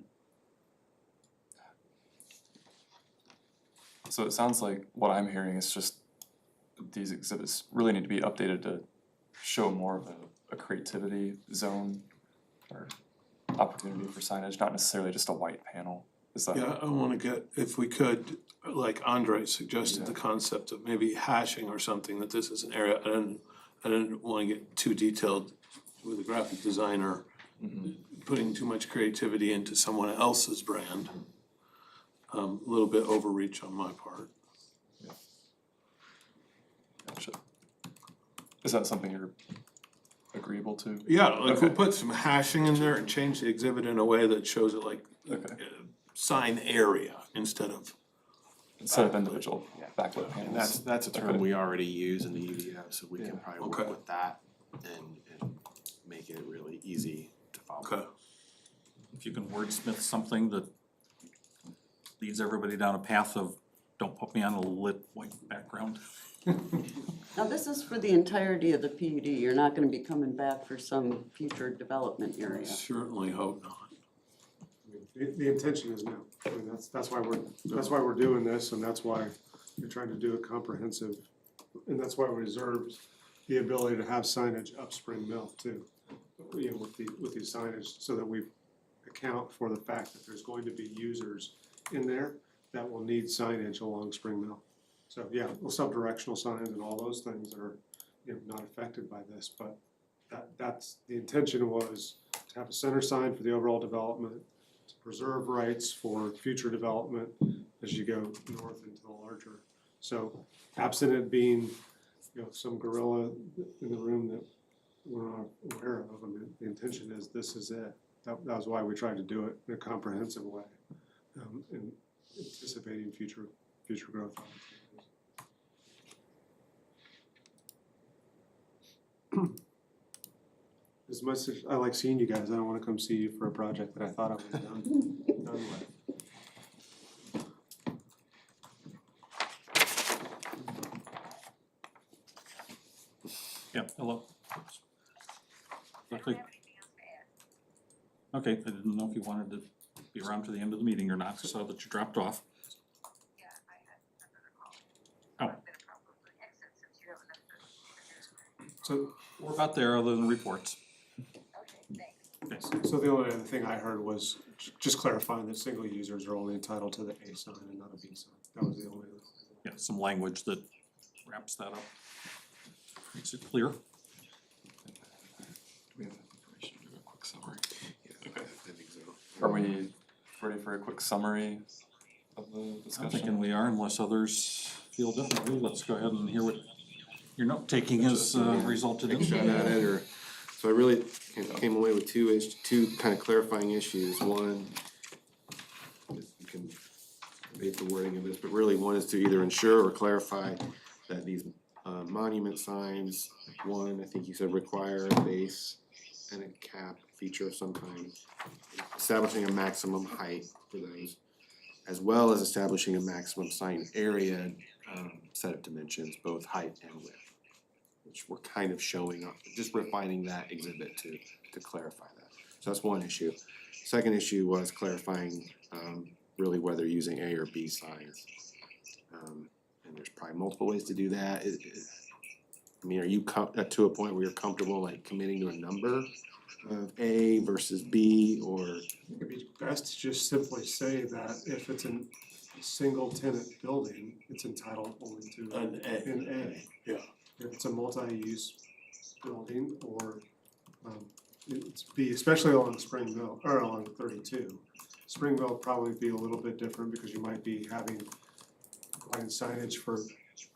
So it sounds like what I'm hearing is just these exhibits really need to be updated to show more of a creativity zone or opportunity for signage, not necessarily just a white panel. Is that? Yeah, I wanna get, if we could, like Andre suggested, the concept of maybe hashing or something, that this is an area, I didn't wanna get too detailed with the graphic designer, putting too much creativity into someone else's brand. A little bit overreach on my part. Gotcha. Is that something you're agreeable to? Yeah, like we'll Okay. put some hashing in there and change the exhibit in a way that shows it like Okay. sign area instead of. Instead of individual backlit And panels. that's a term Okay. we already use in the UDO, so we Yeah. can probably Okay. work with that and make it really easy to follow. Okay. If you can wordsmith something that leads everybody down a path of, don't put me on a lit white background. Now, this is for the entirety of the PUD, you're not gonna be coming back for some future development area. Certainly hope not. The intention is no. I mean, that's why we're doing this, and that's why we're trying to do a comprehensive, and that's why we reserved the ability to have signage up Spring Mill too. You know, with these signage, so that we account for the fact that there's going to be users in there that will need signage along Spring Mill. So, yeah, well, subdirectional signs and all those things are, you know, not affected by this, but that's, the intention was to have a center sign for the overall development, to preserve rights for future development as you go north into the larger. So absent it being, you know, some gorilla in the room that we're not aware of, I mean, the intention is this is it. That was why we tried to do it in a comprehensive way, and anticipating future growth opportunities. As much as I like seeing you guys, I don't wanna come see you for a project that I thought I was done with. Yeah, hello. I don't have anything else to add. Okay, I didn't know if you wanted to be around to the end of the meeting or not, so that you dropped off. Yeah, I had another call. Oh. It's been a problem with the exit since you have enough to. So, We're about there, other than reports. Okay, thanks. Okay. So the only other thing I heard was just clarifying that single users are only entitled to the A sign and not a B sign. That was the only other. Yeah, some language that wraps that up. Makes it clear. Do we have information to do a quick summary? Okay, I think so. Are we ready for a quick summary of the discussion? I'm thinking we are, unless others feel differently. Let's go ahead and hear what your note-taking has resulted in. Take a shot at it, or, so I really came away with two kind of clarifying issues. One, you can debate the wording of this, but really one is to either ensure or clarify that these monument signs, one, I think you said require a base and a cap feature of some kind, establishing a maximum height for those, as well as establishing a maximum sign area set of dimensions, both height and width, which we're kind of showing up, just refining that exhibit to clarify that. So that's one issue. Second issue was clarifying really whether using A or B signs. And there's probably multiple ways to do that. I mean, are you to a point where you're comfortable like committing to a number of A versus B, or? It'd be best to just simply say that if it's a single tenant building, it's entitled only to An A. an A. Yeah. If it's a multi-use building or it's B, especially along Springville, or along 32. Springville would probably be a little bit different because you might be having signage for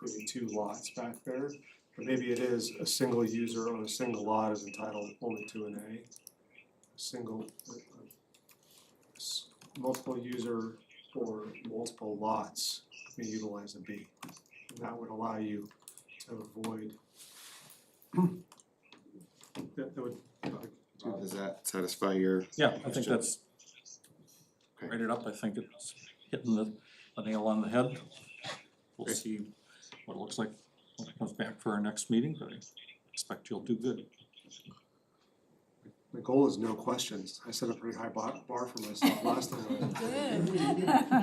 maybe 2 lots back there. But maybe it is a single user on a single lot is entitled only to an A. Multiple user or multiple lots may utilize a B. And that would allow you to avoid. That would. Does that satisfy your? Yeah, I think that's Okay. right it up. I think it's hitting the nail on the head. We'll see what it looks like when it comes back for our next meeting, but I expect you'll do good. My goal is no questions. I set a pretty high bar for myself last time. Good. I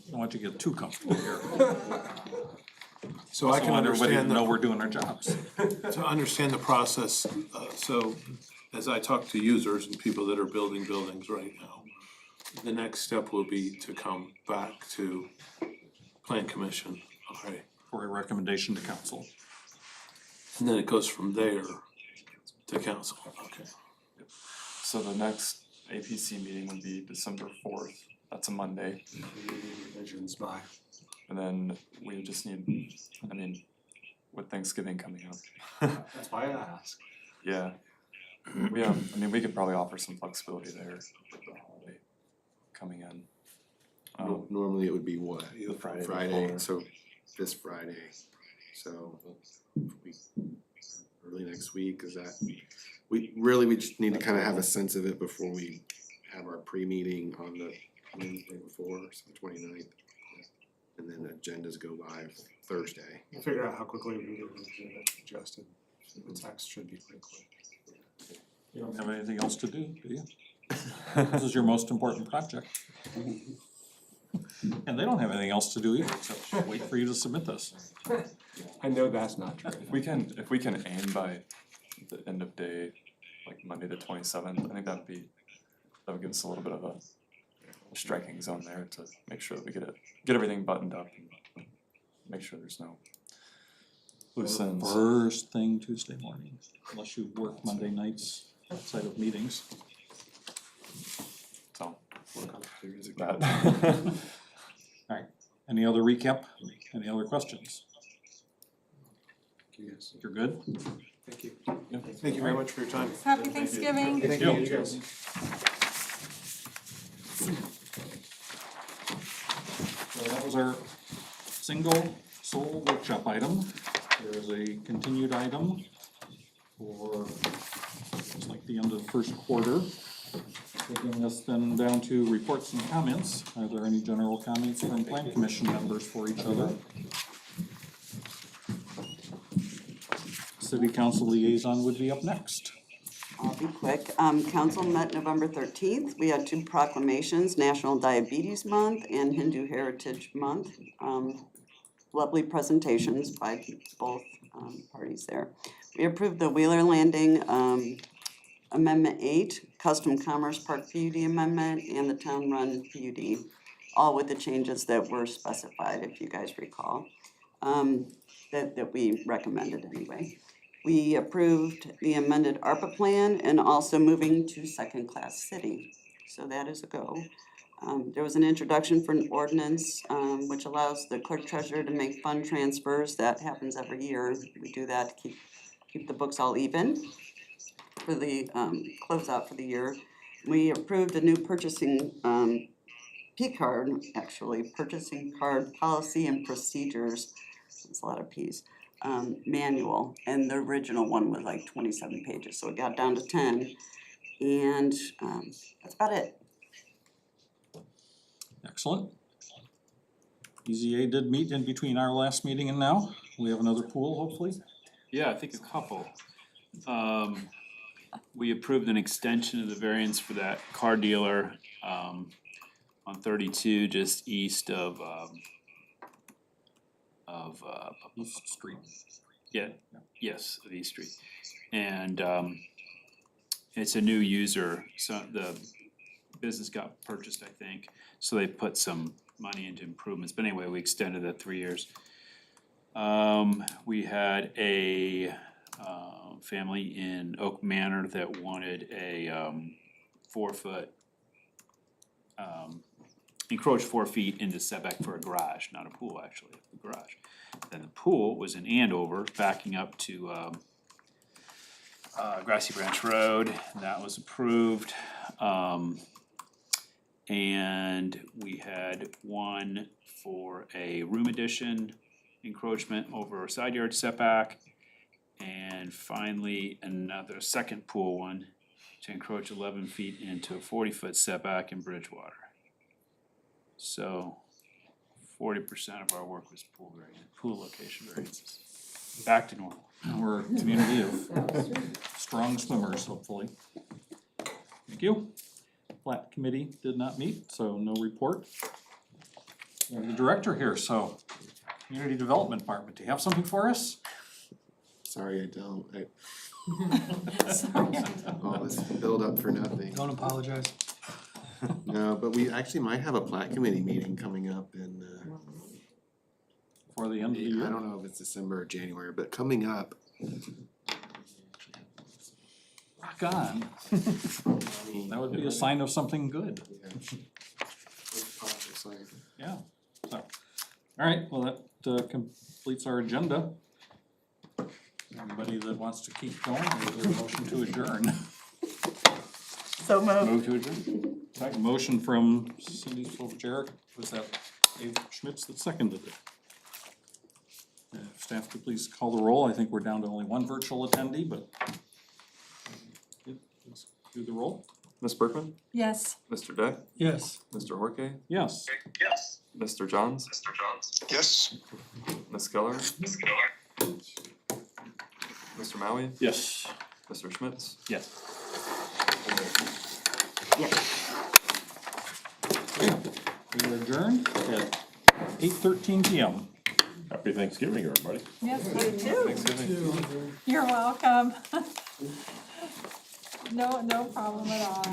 don't want you to get too comfortable here. So I can want everybody to understand know we're doing our jobs. to understand the process, so as I talk to users and people that are building buildings right now, the next step will be to come back to Plan Commission, okay? For a recommendation to council. And then it goes from there to council, okay? So the next APC meeting would be December 4th, that's a Monday. Revisions by. And then we just need, I mean, with Thanksgiving coming up. That's why I asked. Yeah. We have, I mean, we could probably offer some flexibility there with the holiday coming in. Normally it would be what? The Friday Friday, before. so this Friday, so we, early next week, is that, we just need to kind of have a sense of it before we have our pre-meeting on the Wednesday before, so the 29th. And then agendas go by Thursday. We'll figure out how quickly we can get the agenda adjusted. The text should be pretty quick. You don't have anything else to do, do you? This is your most important project. And they don't have anything else to do either, except wait for you to submit this. I know that's not true. If we can aim by the end of day, like Monday the 27th, I think that would give us a little bit of a striking zone there to make sure that we get everything buttoned up and make sure there's no loose ends. First thing Tuesday morning, unless you work Monday nights outside of meetings. So, Work on figures again. that. Alright, any other recap? Any other questions? Yes. You're good? Thank you. Thank you very much for your time. Happy Thanksgiving. Thank you, you guys. So that was our single sole workshop item. There is a continued item for, it's like the end of the first quarter. Taking us then down to reports and comments. Are there any general comments from Plan Commission members for each other? City Council liaison would be up next. I'll be quick. Council met November 13th. We had 2 proclamations, National Diabetes Month and Hindu Heritage Month. Lovely presentations by both parties there. We approved the Wheeler Landing Amendment 8, Custom Commerce Park PUD Amendment, and the Town Run PUD, all with the changes that were specified, if you guys recall, that we recommended anyway. We approved the amended ARPA plan and also moving to second-class city, so that is a go. There was an introduction for an ordinance, which allows the clerk treasurer to make fund transfers. That happens every year. We do that to keep the books all even for the closeout for the year. We approved a new purchasing P-card, actually, purchasing card policy and procedures. It's a lot of P's. Manual, and the original one was like 27 pages, so it got down to 10. And that's about it. Excellent. EZA did meet in between our last meeting and now. We have another pool, hopefully. Yeah, I think a couple. We approved an extension of the variance for that car dealer on 32, just east of East Street. yeah, yes, of East Street. And it's a new user, so the business got purchased, I think, so they put some money into improvements, but anyway, we extended that 3 years. We had a family in Oak Manor that wanted a 4-foot encroached 4 feet into setback for a garage, not a pool actually, a garage. Then the pool was in Andover, backing up to Grassy Branch Road, that was approved. And we had one for a room addition encroachment over a side yard setback. And finally, another second pool one to encroach 11 feet into a 40-foot setback in Bridgewater. So 40% of our work was pool location variances. Back to normal. We're a community of strong swimmers, hopefully. Thank you. Flat committee did not meet, so no report. We have the director here, so Community Development Department, do you have something for us? Sorry, I don't, all this build up for nothing. Don't apologize. No, but we actually might have a plat committee meeting coming up in, For the end of the I year. don't know if it's December or January, but coming up. Rock on. I mean, That would be a sign of something good. yeah. Yeah, so, all right, well, that completes our agenda. Anybody that wants to keep going, is there a motion to adjourn? So moved. Move to adjourn. Second motion from Cindy Silverchair, was that Dave Schmitz that seconded it? If staff could please call the roll, I think we're down to only one virtual attendee, but let's do the roll. Ms. Berkman, Yes. Mr. Deck, Yes. Mr. Horke, Yes. Mr. Johns, Yes. Ms. Keller, Mr. Maui, Yes. Mr. Schmitz. Yes. We are adjourned at 8:13 PM. Happy Thanksgiving, everybody. Yes, Thanksgiving. you're welcome. No problem at all.